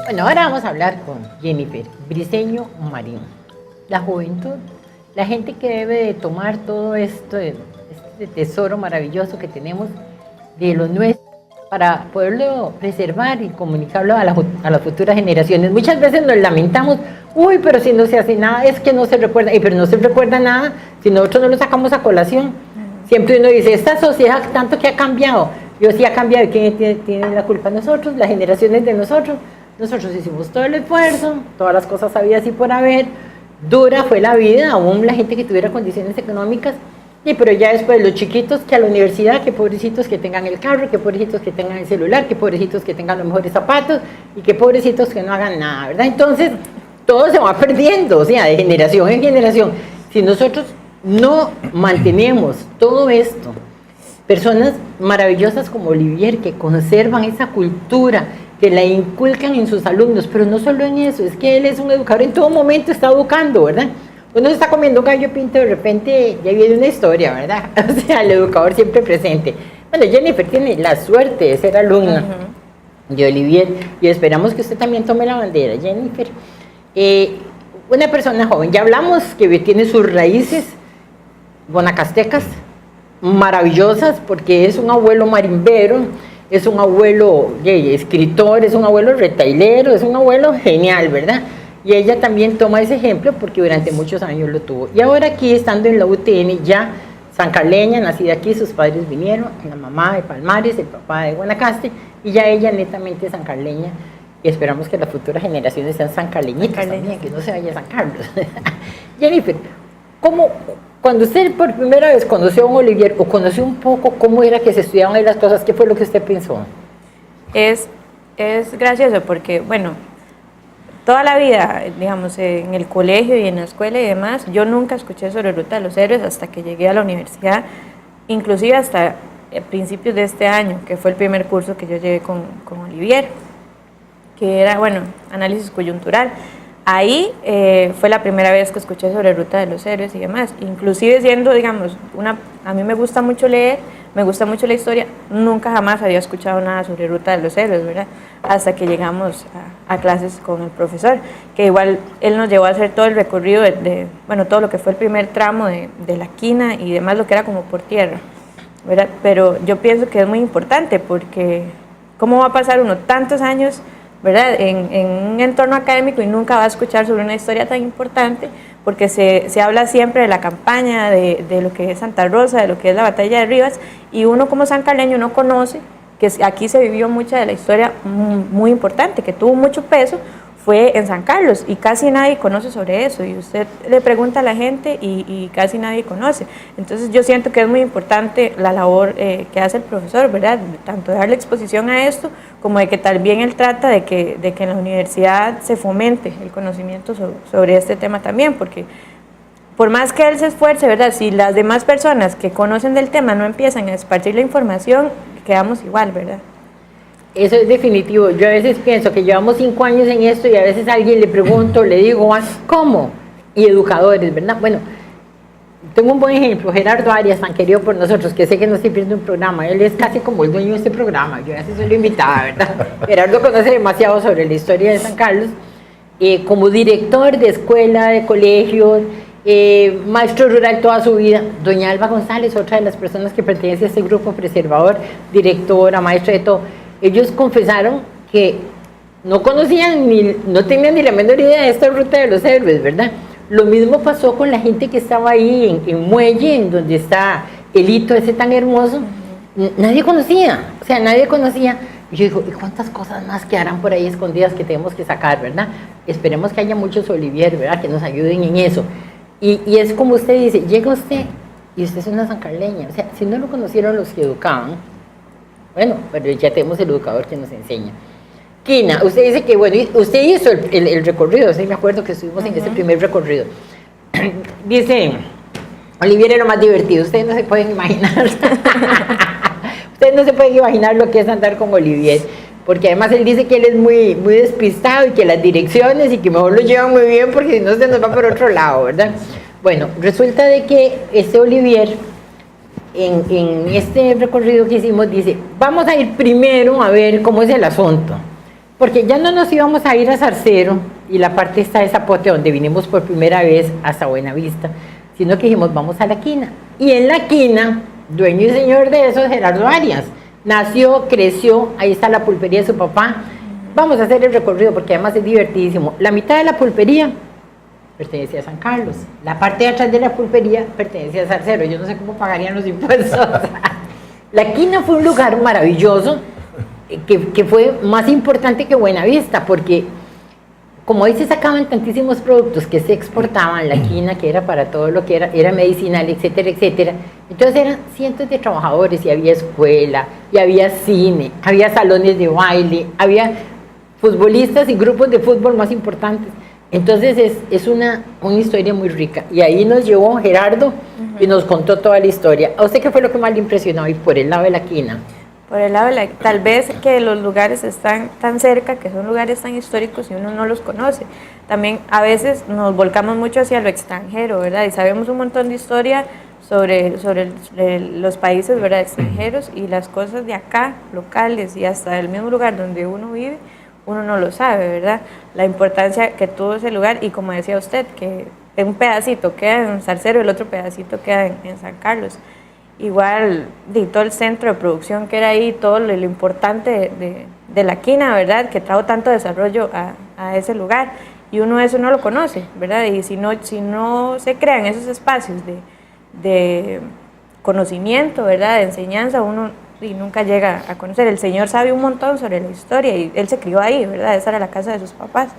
Bueno, ahora vamos a hablar con Jennifer Briceño Marín. La juventud, la gente que debe de tomar todo esto, este tesoro maravilloso que tenemos de lo nuestro, para poderlo preservar y comunicarlo a las futuras generaciones. Muchas veces nos lamentamos, uy, pero si no se hace nada, es que no se recuerda, pero no se recuerda nada si nosotros no lo sacamos a colación. Siempre uno dice, esta sociedad tanto que ha cambiado, yo sí ha cambiado, ¿y quién tiene la culpa? Nosotros, las generaciones de nosotros. Nosotros hicimos todo el esfuerzo, todas las cosas habidas y por haber, dura fue la vida, aún la gente que tuviera condiciones económicas, pero ya después los chiquitos que a la universidad, que pobrecitos que tengan el carro, que pobrecitos que tengan el celular, que pobrecitos que tengan los mejores zapatos, y que pobrecitos que no hagan nada, ¿verdad? Entonces, todo se va perdiendo, o sea, de generación en generación. Si nosotros no mantenemos todo esto, personas maravillosas como Olivier, que conservan esa cultura, que la inculcan en sus alumnos, pero no solo en eso, es que él es un educador, en todo momento está educando, ¿verdad? Uno se está comiendo un gallo pinto, de repente ya viene una historia, ¿verdad? O sea, el educador siempre presente. Bueno, Jennifer tiene la suerte de ser alumna de Olivier, y esperamos que usted también tome la bandera, Jennifer. Una persona joven, ya hablamos que tiene sus raíces guanacastecas, maravillosas, porque es un abuelo marimbero, es un abuelo escritor, es un abuelo retailero, es un abuelo genial, ¿verdad? Y ella también toma ese ejemplo porque durante muchos años lo tuvo. Y ahora aquí, estando en la UTN, ya sancarleña, nacida aquí, sus padres vinieron, la mamá de Palmares, el papá de Guanacaste, y ya ella netamente sancarleña, y esperamos que las futuras generaciones sean sancarleñitas también, que no se vaya a San Carlos. Jennifer, cuando usted por primera vez conoció a un Olivier, o conoció un poco cómo era que se estudiaban ahí las cosas, ¿qué fue lo que usted pensó? Es gracioso porque, bueno, toda la vida, digamos, en el colegio y en la escuela y demás, yo nunca escuché sobre Ruta de los Héroes hasta que llegué a la universidad, inclusive hasta principios de este año, que fue el primer curso que yo llevé con Olivier, que era, bueno, análisis coyuntural. Ahí fue la primera vez que escuché sobre Ruta de los Héroes y demás, inclusive siendo, digamos, a mí me gusta mucho leer, me gusta mucho la historia, nunca jamás había escuchado nada sobre Ruta de los Héroes, ¿verdad? Hasta que llegamos a clases con el profesor, que igual él nos llevó a hacer todo el recorrido bueno, todo lo que fue el primer tramo de la quina y demás, lo que era como por tierra, ¿verdad? Pero yo pienso que es muy importante porque ¿cómo va a pasar uno tantos años, ¿verdad?, en un entorno académico y nunca va a escuchar sobre una historia tan importante? Porque se habla siempre de la campaña, de lo que es Santa Rosa, de lo que es la batalla de Rivas, y uno como sancarleño no conoce que aquí se vivió mucha de la historia muy importante, que tuvo mucho peso, fue en San Carlos, y casi nadie conoce sobre eso, y usted le pregunta a la gente y casi nadie conoce. Entonces yo siento que es muy importante la labor que hace el profesor, ¿verdad?, tanto de darle exposición a esto, como de que también él trata de que en la universidad se fomente el conocimiento sobre este tema también, porque por más que él se esfuerce, ¿verdad?, si las demás personas que conocen del tema no empiezan a esparcir la información, quedamos igual, ¿verdad? Eso es definitivo. Yo a veces pienso que llevamos 5 años en esto y a veces a alguien le pregunto, le digo, ¿cómo? Y educadores, ¿verdad? Bueno, tengo un buen ejemplo, Gerardo Arias, tan querido por nosotros, que sé que no estoy viendo un programa, él es casi como el dueño de este programa, yo a veces soy la invitada, ¿verdad? Gerardo conoce demasiado sobre la historia de San Carlos, como director de escuela, de colegios, maestro rural toda su vida. Doña Alba González, otra de las personas que pertenece a este grupo preservador, directora, maestra de todo, ellos confesaron que no conocían no tenían ni la menor idea de esta Ruta de los Héroes, ¿verdad? Lo mismo pasó con la gente que estaba ahí en Muelle, en donde está el hito ese tan hermoso. Nadie conocía, o sea, nadie conocía. Y yo digo, ¿y cuántas cosas más quedarán por ahí escondidas que tenemos que sacar, verdad? Esperemos que haya muchos Olivier, ¿verdad?, que nos ayuden en eso. Y es como usted dice, llega usted y usted es una sancarleña, o sea, si no lo conocieron los que educaban, bueno, pero ya tenemos el educador que nos enseña. Quina, usted dice que, bueno, usted hizo el recorrido, sí, me acuerdo que estuvimos en ese primer recorrido. Dice, Olivier era lo más divertido, ustedes no se pueden imaginar. Ustedes no se pueden imaginar lo que es andar con Olivier, porque además él dice que él es muy, muy despistado y que las direcciones y que mejor lo llevan muy bien porque si no se nos va por otro lado, ¿verdad? Bueno, resulta de que este Olivier, en este recorrido que hicimos, dice, vamos a ir primero a ver cómo es el asunto, porque ya no nos íbamos a ir a Zarcero y la parte está de Zapote, donde vinimos por primera vez hasta Buenavista, sino que dijimos, vamos a la quina. Y en la quina, dueño y señor de eso es Gerardo Arias. Nació, creció, ahí está la pulpería de su papá. Vamos a hacer el recorrido porque además es divertidísimo. La mitad de la pulpería pertenecía a San Carlos. La parte de atrás de la pulpería pertenecía a Zarcero. Yo no sé cómo pagarían los impuestos. La quina fue un lugar maravilloso que fue más importante que Buenavista porque como ahí se sacaban tantísimos productos que se exportaban, la quina que era para todo lo que era medicinal, etcétera, etcétera. Entonces eran cientos de trabajadores y había escuela, y había cine, había salones de baile, había futbolistas y grupos de fútbol más importantes. Entonces es una historia muy rica. Y ahí nos llevó Gerardo y nos contó toda la historia. ¿A usted qué fue lo que más le impresionó ahí por el lado de la quina? Por el lado de tal vez que los lugares están tan cerca, que son lugares tan históricos y uno no los conoce. También a veces nos volcamos mucho hacia lo extranjero, ¿verdad? Y sabemos un montón de historia sobre los países, ¿verdad?, extranjeros, y las cosas de acá, locales, y hasta el mismo lugar donde uno vive, uno no lo sabe, ¿verdad? La importancia que tuvo ese lugar, y como decía usted, que un pedacito queda en Zarcero y el otro pedacito queda en San Carlos. Igual, de todo el centro de producción que era ahí, todo lo importante de la quina, ¿verdad?, que trajo tanto desarrollo a ese lugar, y uno eso no lo conoce, ¿verdad? Y si no se crean esos espacios de conocimiento, ¿verdad?, de enseñanza, uno nunca llega a conocer. El señor sabe un montón sobre la historia y él se crió ahí, ¿verdad? Esa era la casa de sus papás.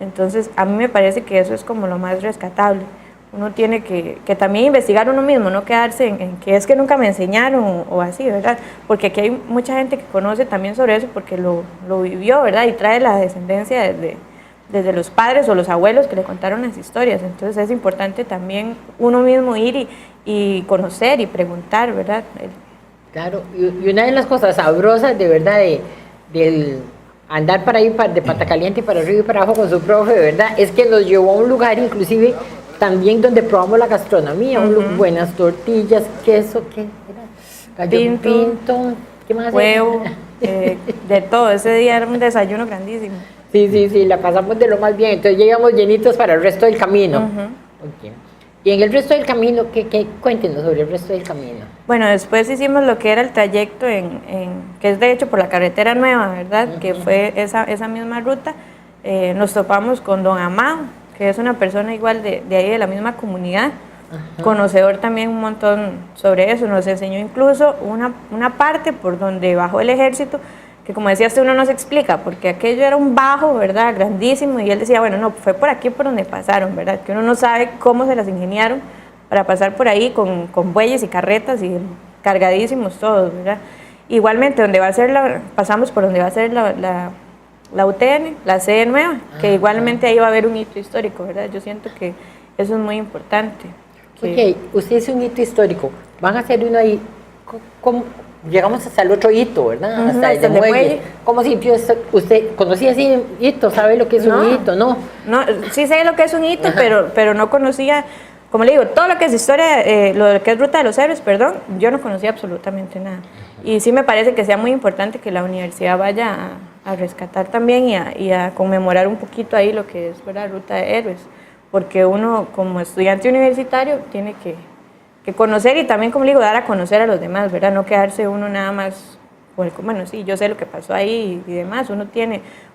Entonces, a mí me parece que eso es como lo más rescatable. Uno tiene que también investigar uno mismo, no quedarse en que es que nunca me enseñaron o así, ¿verdad? Porque aquí hay mucha gente que conoce también sobre eso porque lo vivió, ¿verdad? Y trae la descendencia desde los padres o los abuelos que le contaron las historias. Entonces es importante también uno mismo ir y conocer y preguntar, ¿verdad? Claro, y una de las cosas sabrosas de verdad del andar para ahí de pata caliente para arriba y para abajo con su profe, de verdad, es que nos llevó a un lugar inclusive también donde probamos la gastronomía, buenas tortillas, queso, ¿qué era? Gallo pinto, ¿qué más? Huevo, de todo. Ese día era un desayuno grandísimo. Sí, la pasamos de lo más bien. Entonces llegamos llenitos para el resto del camino. Okay. Y en el resto del camino, cuéntenos sobre el resto del camino. Bueno, después hicimos lo que era el trayecto que es de hecho por la carretera nueva, ¿verdad? Que fue esa misma ruta. Nos topamos con don Amado, que es una persona igual de ahí, de la misma comunidad, conocedor también un montón sobre eso. Nos enseñó incluso una parte por donde bajó el ejército, que como decía usted, uno no se explica, porque aquello era un bajo, ¿verdad?, grandísimo, y él decía, bueno, no, fue por aquí por donde pasaron, ¿verdad?, que uno no sabe cómo se las ingeniaron para pasar por ahí con bueyes y carretas y cargadísimos todos, ¿verdad? Igualmente, pasamos por donde va a ser la UTN, la sede nueva, que igualmente ahí va a haber un hito histórico, ¿verdad? Yo siento que eso es muy importante. Ok, usted hizo un hito histórico, van a hacer uno ahí, ¿cómo? Llegamos hasta el otro hito, ¿verdad? Hasta el muelle. ¿Cómo sintió usted? ¿Conocía ese hito? ¿Sabe lo que es un hito? No, sí sé lo que es un hito, pero no conocía, como le digo, todo lo que es historia, lo que es Ruta de los Héroes, perdón, yo no conocía absolutamente nada. Y sí me parece que sea muy importante que la universidad vaya a rescatar también y a conmemorar un poquito ahí lo que es, ¿verdad?, Ruta de Héroes, porque uno como estudiante universitario tiene que conocer y también, como le digo, dar a conocer a los demás, ¿verdad? No quedarse uno nada más, bueno, sí, yo sé lo que pasó ahí y demás.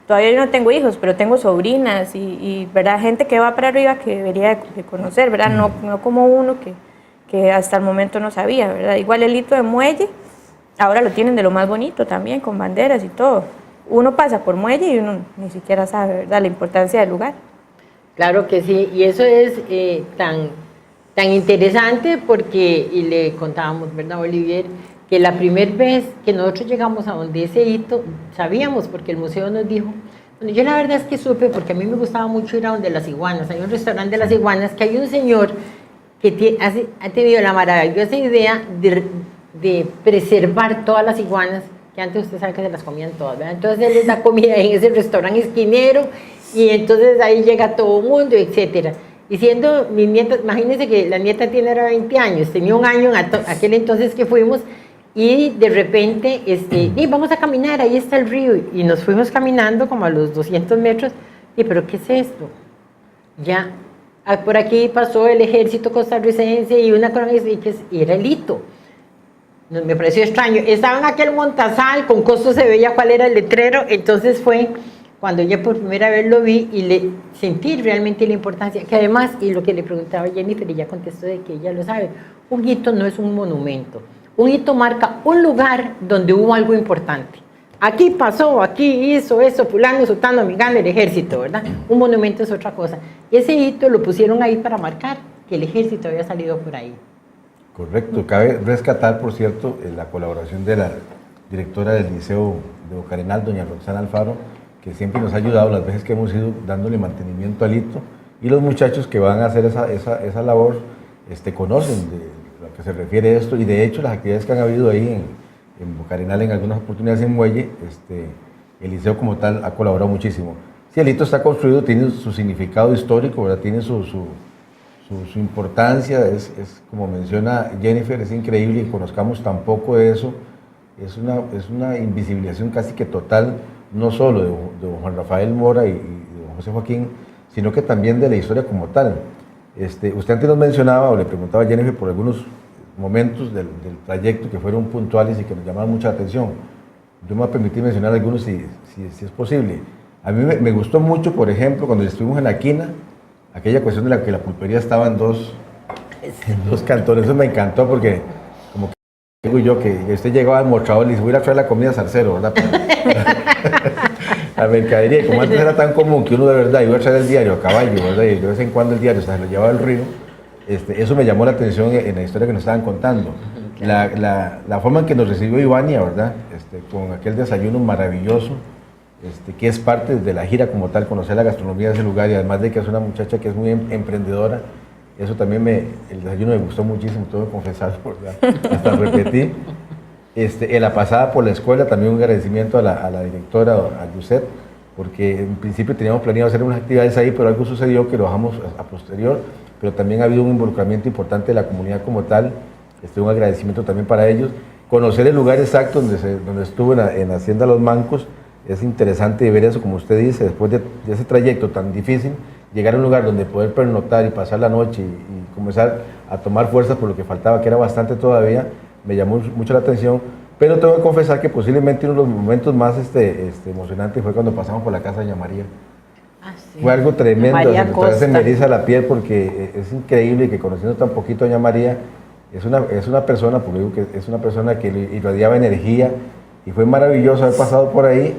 Todavía yo no tengo hijos, pero tengo sobrinas y ¿verdad?, gente que va para arriba que debería de conocer, ¿verdad? No como uno que hasta el momento no sabía, ¿verdad? Igual el hito de muelle, ahora lo tienen de lo más bonito también, con banderas y todo. Uno pasa por muelle y uno ni siquiera sabe, ¿verdad?, la importancia del lugar. Claro que sí, y eso es tan interesante porque, y le contábamos, ¿verdad, Olivier?, que la primera vez que nosotros llegamos a donde ese hito, sabíamos, porque el museo nos dijo, bueno, yo la verdad es que supe, porque a mí me gustaba mucho ir a donde las iguanas, hay un restaurante de las iguanas, que hay un señor que ha tenido la maravillosa idea de preservar todas las iguanas, que antes usted sabe que se las comían todas, ¿verdad? Entonces él les da comida en ese restaurante esquinero, y entonces ahí llega todo el mundo, etcétera. Y siendo mis nietas, imagínense que la nieta tiene ahora 20 años, tenía un año en aquel entonces que fuimos, y de repente, vamos a caminar, ahí está el río, y nos fuimos caminando como a los 200 metros, y pero ¿qué es esto? Ya, por aquí pasó el ejército costarricense, y una cosa, y era el hito. Me pareció extraño, estaba en aquel montazal, con costo se veía cuál era el letrero, entonces fue cuando yo por primera vez lo vi y sentí realmente la importancia, que además, y lo que le preguntaba a Jennifer, ella contestó de que ella lo sabe, un hito no es un monumento, un hito marca un lugar donde hubo algo importante. Aquí pasó, aquí hizo eso, fulano, sutano, migano, el ejército, ¿verdad? Un monumento es otra cosa. Y ese hito lo pusieron ahí para marcar que el ejército había salido por ahí. Correcto. Cabe rescatar, por cierto, la colaboración de la directora del Liceo de Bocarenal, doña Roxana Alfaro, que siempre nos ha ayudado las veces que hemos ido dándole mantenimiento al hito, y los muchachos que van a hacer esa labor conocen de lo que se refiere a esto, y de hecho las actividades que han habido ahí en Bocarenal, en algunas oportunidades en Muelle, el liceo como tal ha colaborado muchísimo. Si el hito está construido, tiene su significado histórico, ¿verdad? Tiene su su importancia es, como menciona Jennifer, es increíble y conozcamos tan poco de eso. Es una invisibilización casi que total, no solo de don Juan Rafael Mora y de don José Joaquín, sino que también de la historia como tal. Usted antes nos mencionaba o le preguntaba a Jennifer por algunos momentos del trayecto que fueron puntuales y que nos llamaron mucha atención. Yo me voy a permitir mencionar algunos si es posible. A mí me gustó mucho, por ejemplo, cuando estuvimos en la quina, aquella cuestión de la que la pulpería estaba en dos cantones. Eso me encantó porque, como que digo yo, que usted llegaba al mostrador y le dice, voy a ir a traer la comida Zarcero, ¿verdad? La mercadería, y como antes era tan común que uno de verdad iba a traer el diario a caballo, ¿verdad? Y de vez en cuando el diario se lo llevaba al río. Eso me llamó la atención en la historia que nos estaban contando. La forma en que nos recibió Ivania, ¿verdad? Con aquel desayuno maravilloso, que es parte de la gira como tal, conocer la gastronomía de ese lugar y además de que es una muchacha que es muy emprendedora. Eso también el desayuno me gustó muchísimo, tengo que confesar, ¿verdad? Hasta repetí. En la pasada por la escuela también un agradecimiento a la directora, a Yuset, porque en principio teníamos planeado hacer unas actividades ahí, pero algo sucedió que lo dejamos a posterior, pero también ha habido un involucramiento importante de la comunidad como tal. Un agradecimiento también para ellos. Conocer el lugar exacto donde estuvo en Hacienda Los Mancos, es interesante ver eso, como usted dice, después de ese trayecto tan difícil, llegar a un lugar donde poder pernoctar y pasar la noche y comenzar a tomar fuerza por lo que faltaba, que era bastante todavía, me llamó mucho la atención, pero tengo que confesar que posiblemente uno de los momentos más emocionantes fue cuando pasamos por la casa de Doña María. Ah, sí. Fue algo tremendo, María se me eriza la piel porque es increíble que conociendo tan poquito a Doña María, es una persona, porque digo que es una persona que irradiaba energía y fue maravilloso haber pasado por ahí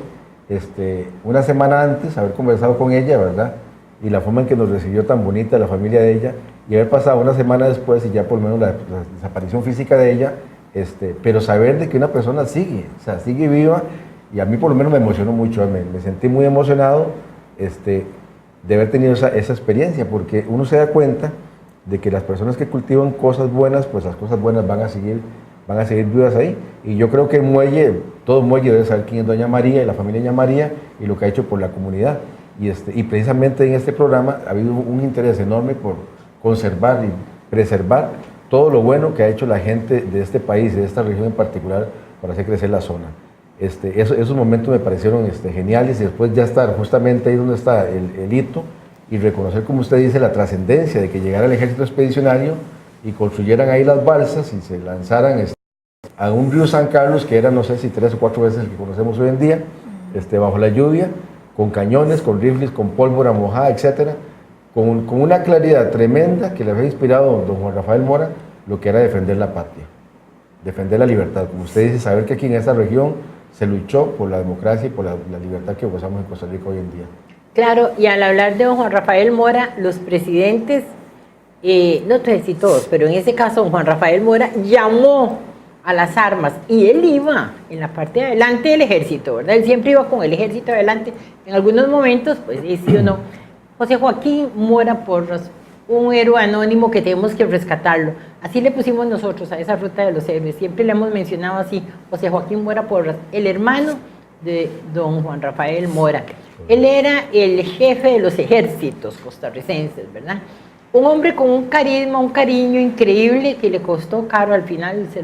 una semana antes, haber conversado con ella, ¿verdad? Y la forma en que nos recibió tan bonita la familia de ella, y haber pasado una semana después y ya por lo menos la desaparición física de ella, pero saber de que una persona sigue, o sea, sigue viva, y a mí por lo menos me emocionó mucho, me sentí muy emocionado de haber tenido esa experiencia, porque uno se da cuenta de que las personas que cultivan cosas buenas, pues las cosas buenas van a seguir vivas ahí. Y yo creo que el muelle, todo muelle debe saber quién es Doña María y la familia Doña María y lo que ha hecho por la comunidad. Y precisamente en este programa ha habido un interés enorme por conservar y preservar todo lo bueno que ha hecho la gente de este país, de esta región en particular, para hacer crecer la zona. Esos momentos me parecieron geniales y después ya estar justamente ahí donde está el hito y reconocer, como usted dice, la trascendencia de que llegara el ejército expedicionario y construyeran ahí las balsas y se lanzaran a un río San Carlos, que era no sé si 3 o 4 veces el que conocemos hoy en día, bajo la lluvia, con cañones, con rifles, con pólvora mojada, etcétera, con una claridad tremenda que le había inspirado don Juan Rafael Mora lo que era defender la patria, defender la libertad. Como usted dice, saber que aquí en esta región se luchó por la democracia y por la libertad que gozamos en Costa Rica hoy en día. Claro, y al hablar de don Juan Rafael Mora, los presidentes, no sé si todos, pero en ese caso don Juan Rafael Mora llamó a las armas y él iba en la parte de adelante del ejército, ¿verdad? Él siempre iba con el ejército adelante, en algunos momentos, pues sí o no. José Joaquín Mora Porras, un héroe anónimo que tenemos que rescatarlo. Así le pusimos nosotros a esa ruta de los héroes, siempre le hemos mencionado así, José Joaquín Mora Porras, el hermano de don Juan Rafael Mora. Él era el jefe de los ejércitos costarricenses, ¿verdad? Un hombre con un carisma, un cariño increíble que le costó caro, al final se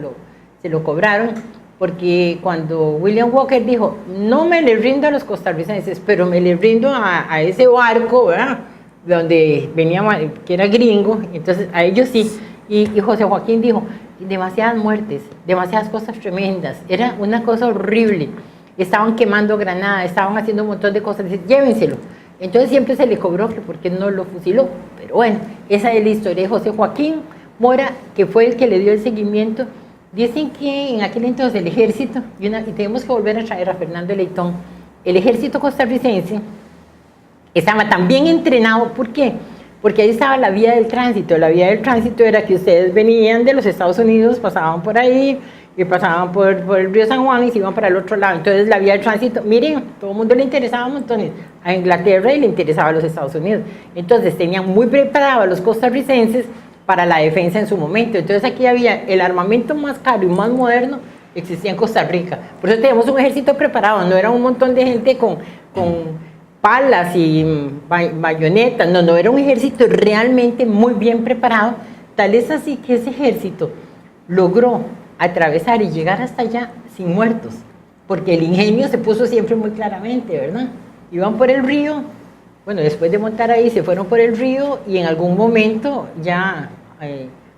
lo cobraron, porque cuando William Walker dijo, no me le rindo a los costarricenses, pero me le rindo a ese barco, ¿verdad? Donde venía, que era gringo, entonces a ellos sí. Y José Joaquín dijo, demasiadas muertes, demasiadas cosas tremendas, era una cosa horrible. Estaban quemando granadas, estaban haciendo un montón de cosas, dice, llévenselo. Entonces siempre se le cobró que porque no lo fusiló. Pero bueno, esa es la historia de José Joaquín Mora, que fue el que le dio el seguimiento. Dicen que en aquel entonces el ejército, y tenemos que volver a traer a Fernando Leitón, el ejército costarricense estaba tan bien entrenado. ¿Por qué? Porque ahí estaba la vía del tránsito. La vía del tránsito era que ustedes venían de los Estados Unidos, pasaban por ahí, y pasaban por el río San Juan y se iban para el otro lado. Entonces la vía del tránsito, miren, todo el mundo le interesaba montones a Inglaterra y le interesaba a los Estados Unidos. Entonces tenían muy preparados a los costarricenses para la defensa en su momento. Entonces aquí había el armamento más caro y más moderno que existía en Costa Rica. Por eso tenemos un ejército preparado, no era un montón de gente con palas y bayonetas, no, era un ejército realmente muy bien preparado, tal es así que ese ejército logró atravesar y llegar hasta allá sin muertos, porque el ingenio se puso siempre muy claramente, ¿verdad? Iban por el río, bueno, después de montar ahí se fueron por el río y en algún momento ya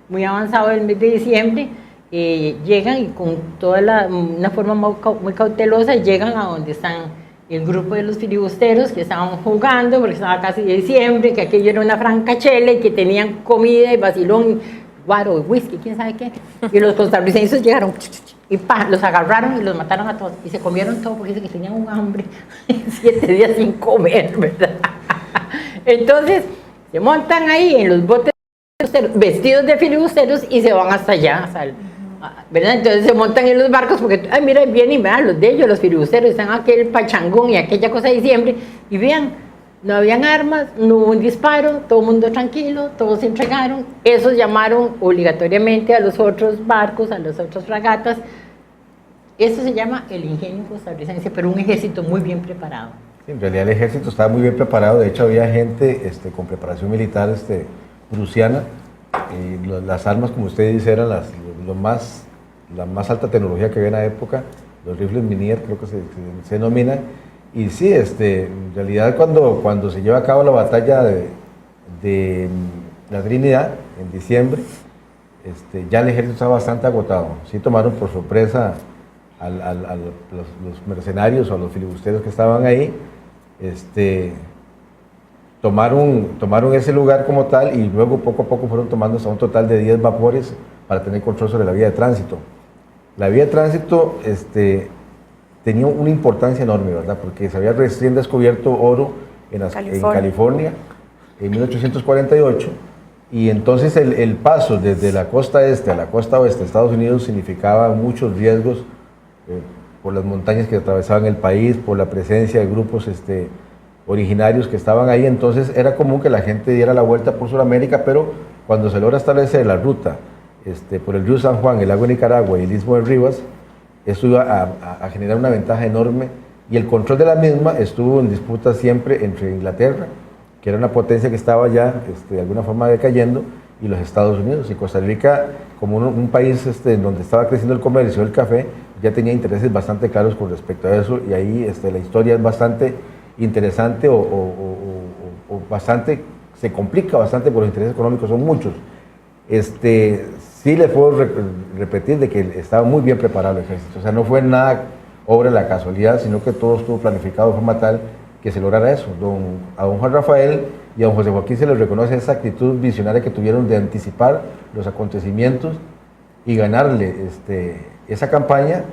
muy avanzado el mes de diciembre, llegan y con una forma muy cautelosa llegan a donde están el grupo de los filibusteros que estaban jugando, porque estaba casi diciembre, que aquello era una francachela y que tenían comida y vacilón, guaro y whisky, quién sabe qué. Y los costarricenses llegaron y los agarraron y los mataron a todos. Y se comieron todo porque dicen que tenían un hambre, 7 días sin comer, ¿verdad? Entonces, se montan ahí en los botes vestidos de filibusteros y se van hasta allá, ¿verdad? Entonces se montan en los barcos porque, ay, mira, vienen, vean, los de ellos, los filibusteros, están aquel pachangón y aquella cosa de diciembre, y vean, no habían armas, no hubo un disparo, todo el mundo tranquilo, todos se entregaron. Esos llamaron obligatoriamente a los otros barcos, a las otras fragatas. Eso se llama el ingenio costarricense, pero un ejército muy bien preparado. En realidad el ejército estaba muy bien preparado, de hecho había gente con preparación militar prusiana, y las armas, como usted dice, eran la más alta tecnología que había en la época, los rifles Minier, creo que se denominan. Y sí, en realidad cuando se lleva a cabo la batalla de la Trinidad en diciembre, ya el ejército estaba bastante agotado. Sí tomaron por sorpresa a los mercenarios o a los filibusteros que estaban ahí, tomaron ese lugar como tal y luego poco a poco fueron tomando hasta un total de 10 vapores para tener control sobre la vía de tránsito. La vía de tránsito tenía una importancia enorme, ¿verdad? Porque se había recién descubierto oro en California en 1848, y entonces el paso desde la costa este a la costa oeste de Estados Unidos significaba muchos riesgos por las montañas que atravesaban el país, por la presencia de grupos originarios que estaban ahí. Entonces era común que la gente diera la vuelta por Sudamérica, pero cuando se logra establecer la ruta por el río San Juan, el lago de Nicaragua y el istmo de Rivas, esto iba a generar una ventaja enorme, y el control de la misma estuvo en disputa siempre entre Inglaterra, que era una potencia que estaba ya de alguna forma decayendo, y los Estados Unidos. Y Costa Rica, como un país donde estaba creciendo el comercio del café, ya tenía intereses bastante claros con respecto a eso, y ahí la historia es bastante interesante o bastante, se complica bastante porque los intereses económicos son muchos. Sí les puedo repetir de que estaba muy bien preparado el ejército, o sea, no fue nada obra de la casualidad, sino que todo estuvo planificado de forma tal que se lograra eso. A don Juan Rafael y a don José Joaquín se les reconoce esa actitud visionaria que tuvieron de anticipar los acontecimientos y ganarle esa campaña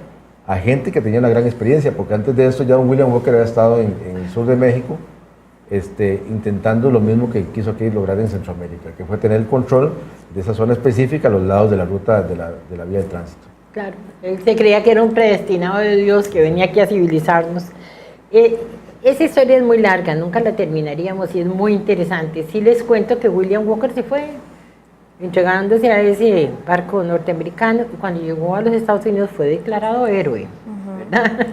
a gente que tenía una gran experiencia, porque antes de esto ya don William Walker había estado en el sur de México intentando lo mismo que quiso aquí lograr en Centroamérica, que fue tener el control de esa zona específica a los lados de la ruta de la vía de tránsito. Claro, él se creía que era un predestinado de Dios que venía aquí a civilizarnos. Esa historia es muy larga, nunca la terminaríamos y es muy interesante. Sí les cuento que William Walker se fue entregándose a ese barco norteamericano, y cuando llegó a los Estados Unidos fue declarado héroe, ¿verdad?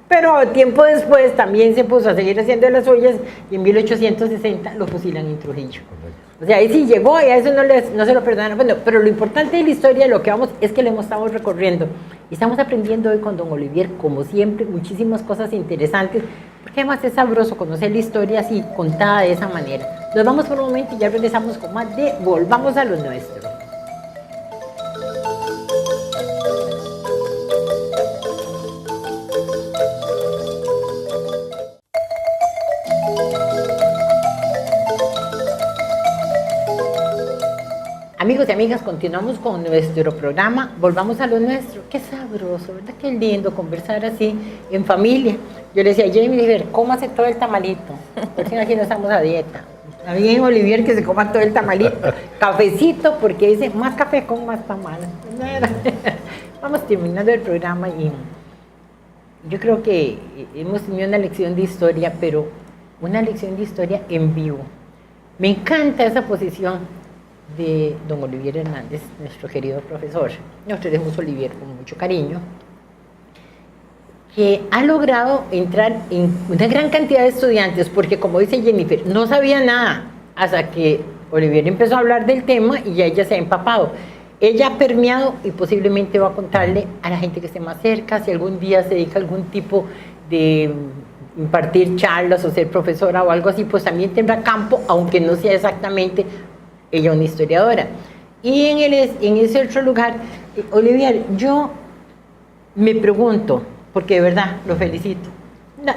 Pero tiempo después también se puso a seguir haciendo las suyas, y en 1860 lo fusilan en Trujillo. O sea, ahí sí llegó y a eso no se lo perdonaron. Bueno, pero lo importante de la historia, lo que vamos, es que le estamos recorriendo. Y estamos aprendiendo hoy con don Olivier, como siempre, muchísimas cosas interesantes, porque además es sabroso conocer la historia así, contada de esa manera. Nos vamos por un momento y ya regresamos con más de Volvamos a lo Nuestro. Amigos y amigas, continuamos con nuestro programa, Volvamos a lo Nuestro. Qué sabroso, ¿verdad? Qué lindo conversar así en familia. Yo le decía a Jamie, cómase todo el tamalito, porque aquí no estamos a dieta. A mí en Olivier que se coma todo el tamalito, cafecito, porque dice, más café con más tamal. Vamos terminando el programa y yo creo que hemos tenido una lección de historia, pero una lección de historia en vivo. Me encanta esa posición de don Olivier Hernández, nuestro querido profesor. Nosotros decimos Olivier con mucho cariño. que ha logrado entrar en una gran cantidad de estudiantes, porque como dice Jennifer, no sabía nada hasta que Olivier empezó a hablar del tema y ya ella se ha empapado. Ella ha permeado y posiblemente va a contarle a la gente que esté más cerca, si algún día se dedica a algún tipo de impartir charlas o ser profesora o algo así, pues también tendrá campo, aunque no sea exactamente ella una historiadora. Y en ese otro lugar, Olivier, yo me pregunto, porque de verdad lo felicito,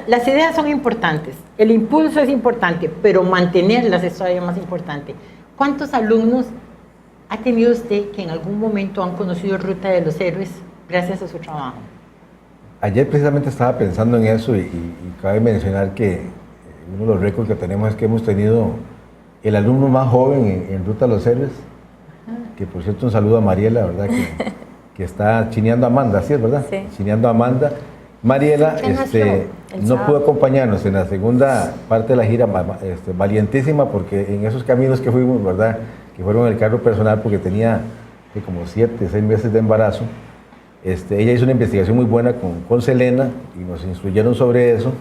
las ideas son importantes, el impulso es importante, pero mantenerlas es todavía más importante. ¿Cuántos alumnos ha tenido usted que en algún momento han conocido Ruta de los Héroes gracias a su trabajo? Ayer precisamente estaba pensando en eso y cabe mencionar que uno de los récords que tenemos es que hemos tenido el alumno más joven en Ruta de los Héroes, que por cierto un saludo a Mariela, ¿verdad? Que está chineando a Amanda, ¿sí es verdad? Sí. Chineando a Amanda. Mariela no pudo acompañarnos en la segunda parte de la gira, valientísima, porque en esos caminos que fuimos, ¿verdad? Que fueron en el carro personal porque tenía como 7, 6 meses de embarazo. Ella hizo una investigación muy buena con Selena y nos instruyeron sobre eso.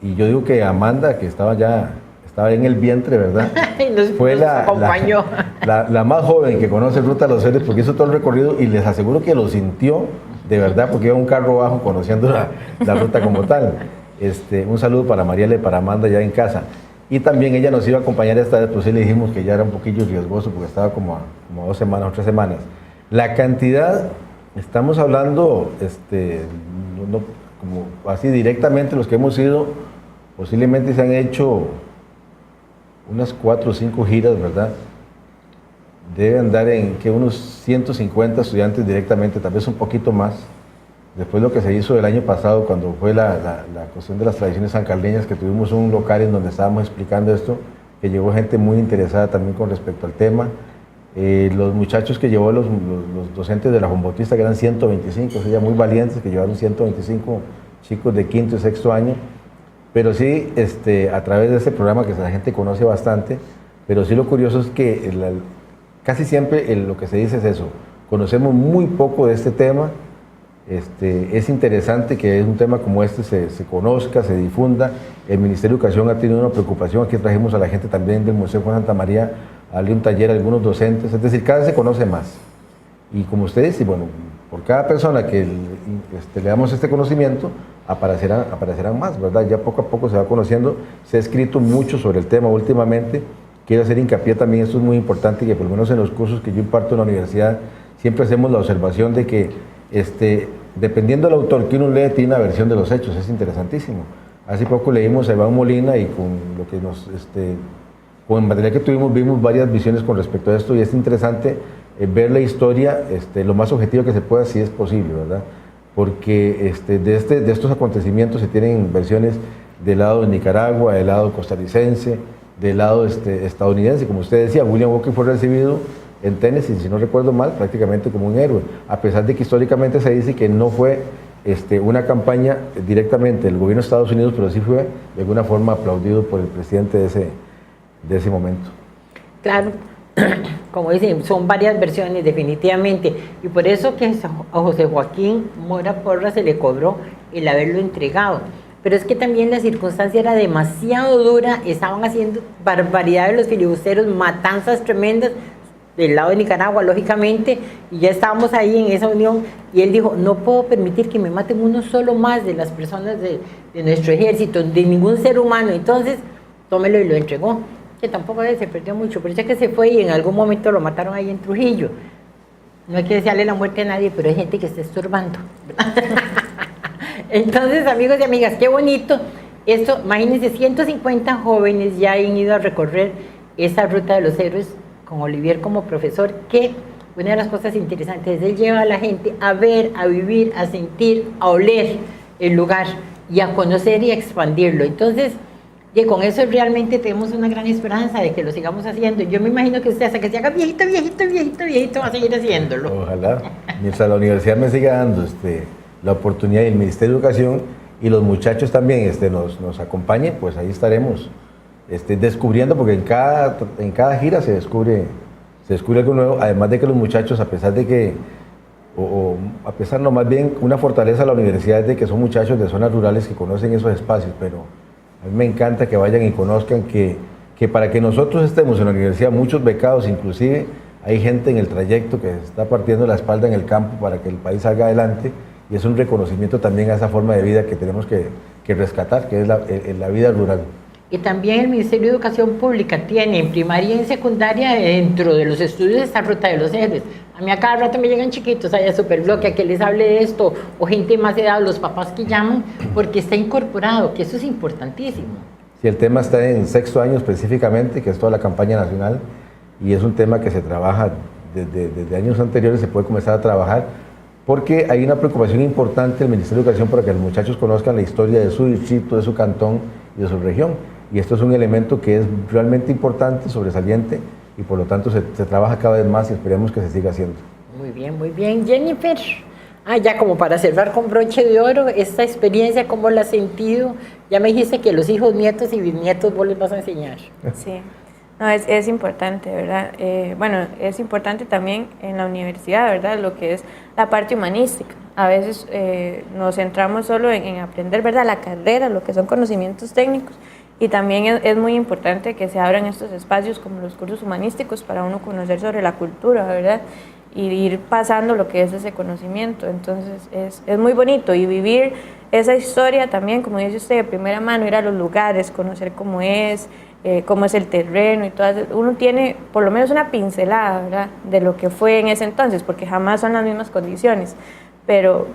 Y yo digo que Amanda, que estaba en el vientre, ¿verdad? Fue la más joven que conoce Ruta de los Héroes porque hizo todo el recorrido y les aseguro que lo sintió de verdad porque iba un carro bajo conociendo la ruta como tal. Un saludo para Mariela y para Amanda ya en casa. Y también ella nos iba a acompañar esta vez, pues sí le dijimos que ya era un poquillo riesgoso porque estaba como a 2 semanas o 3 semanas. La cantidad, estamos hablando, como así directamente los que hemos ido, posiblemente se han hecho unas 4 o 5 giras, ¿verdad? Debe andar en que unos 150 estudiantes directamente, tal vez un poquito más. Después lo que se hizo el año pasado, cuando fue la cuestión de las tradiciones sancarleñas, que tuvimos un local en donde estábamos explicando esto, que llegó gente muy interesada también con respecto al tema. Los muchachos que llevó los docentes de la Juan Bautista, que eran 125, o sea, muy valientes, que llevaron 125 chicos de quinto y sexto año. Pero sí, a través de ese programa que la gente conoce bastante, pero sí lo curioso es que casi siempre lo que se dice es eso, conocemos muy poco de este tema. Es interesante que un tema como este se conozca, se difunda. El Ministerio de Educación ha tenido una preocupación, aquí trajimos a la gente también del Museo Juan Santa María a darle un taller a algunos docentes, es decir, cada vez se conoce más. Y como ustedes dicen, bueno, por cada persona que le damos este conocimiento, aparecerán más, ¿verdad? Ya poco a poco se va conociendo, se ha escrito mucho sobre el tema últimamente. Quiero hacer hincapié también, esto es muy importante, que por lo menos en los cursos que yo imparto en la universidad, siempre hacemos la observación de que, dependiendo del autor que uno lee, tiene una versión de los hechos, es interesantísimo. Hace poco leímos a Iván Molina y con lo que con el material que tuvimos, vimos varias visiones con respecto a esto y es interesante ver la historia lo más objetiva que se pueda, si es posible, ¿verdad? Porque de estos acontecimientos se tienen versiones del lado de Nicaragua, del lado costarricense, del lado estadounidense. Como usted decía, William Walker fue recibido en Tennessee, si no recuerdo mal, prácticamente como un héroe, a pesar de que históricamente se dice que no fue una campaña directamente del gobierno de Estados Unidos, pero sí fue de alguna forma aplaudido por el presidente de ese momento. Claro, como dicen, son varias versiones definitivamente, y por eso que a José Joaquín Mora Porras se le cobró el haberlo entregado. Pero es que también la circunstancia era demasiado dura, estaban haciendo barbaridades los filibusteros, matanzas tremendas del lado de Nicaragua, lógicamente, y ya estábamos ahí en esa unión, y él dijo, no puedo permitir que me maten uno solo más de las personas de nuestro ejército, de ningún ser humano, entonces tómelo y lo entregó, que tampoco se perdió mucho, pero ya que se fue y en algún momento lo mataron ahí en Trujillo. No hay que desearle la muerte a nadie, pero hay gente que está estorbando. Entonces, amigos y amigas, qué bonito. Esto, imagínense, 150 jóvenes ya han ido a recorrer esa Ruta de los Héroes con Olivier como profesor, que una de las cosas interesantes es él lleva a la gente a ver, a vivir, a sentir, a oler el lugar y a conocer y a expandirlo. Entonces, y con eso realmente tenemos una gran esperanza de que lo sigamos haciendo. Yo me imagino que usted hasta que se haga viejito, va a seguir haciéndolo. Ojalá, mientras la universidad me siga dando la oportunidad y el Ministerio de Educación y los muchachos también nos acompañen, pues ahí estaremos descubriendo, porque en cada gira se descubre algo nuevo, además de que los muchachos, a pesar de que o a pesar no, más bien una fortaleza de la universidad es de que son muchachos de zonas rurales que conocen esos espacios, pero a mí me encanta que vayan y conozcan que para que nosotros estemos en la universidad, muchos becados inclusive, hay gente en el trayecto que está partiendo la espalda en el campo para que el país salga adelante, y es un reconocimiento también a esa forma de vida que tenemos que rescatar, que es la vida rural. Y también el Ministerio de Educación Pública tiene en primaria y en secundaria, dentro de los estudios, esta Ruta de los Héroes. A mí a cada rato me llegan chiquitos allá a Superbloque a que les hable de esto, o gente más de edad, los papás que llaman, porque está incorporado, que eso es importantísimo. Sí, el tema está en sexto año específicamente, que es toda la campaña nacional, y es un tema que se trabaja desde años anteriores, se puede comenzar a trabajar, porque hay una preocupación importante del Ministerio de Educación para que los muchachos conozcan la historia de su distrito, de su cantón y de su región. Y esto es un elemento que es realmente importante, sobresaliente, y por lo tanto se trabaja cada vez más y esperemos que se siga haciendo. Muy bien, muy bien. Jennifer, ya como para cerrar con broche de oro, esta experiencia, ¿cómo la has sentido? Ya me dijiste que los hijos, nietos y bisnietos vos les vas a enseñar. Sí, no, es importante, ¿verdad? Bueno, es importante también en la universidad, ¿verdad? Lo que es la parte humanística. A veces nos centramos solo en aprender, ¿verdad? La carrera, lo que son conocimientos técnicos, y también es muy importante que se abran estos espacios como los cursos humanísticos para uno conocer sobre la cultura, ¿verdad? Y ir pasando lo que es ese conocimiento. Entonces es muy bonito, y vivir esa historia también, como dice usted, de primera mano, ir a los lugares, conocer cómo es el terreno y todo. Uno tiene por lo menos una pincelada, ¿verdad?, de lo que fue en ese entonces, porque jamás son las mismas condiciones. Pero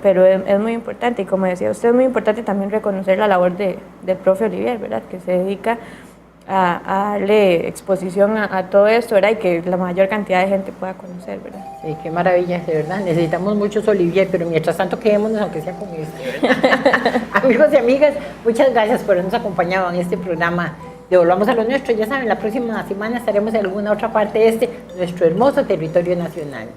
es muy importante, y como decía usted, es muy importante también reconocer la labor del profe Olivier, ¿verdad?, que se dedica a darle exposición a todo esto, ¿verdad?, y que la mayor cantidad de gente pueda conocer, ¿verdad? Sí, qué maravilla, de verdad. Necesitamos muchos Olivier, pero mientras tanto quedémonos, aunque sea con este, ¿verdad? Amigos y amigas, muchas gracias por habernos acompañado en este programa de Volvamos a lo Nuestro. Ya saben, la próxima semana estaremos en alguna otra parte de nuestro hermoso territorio nacional.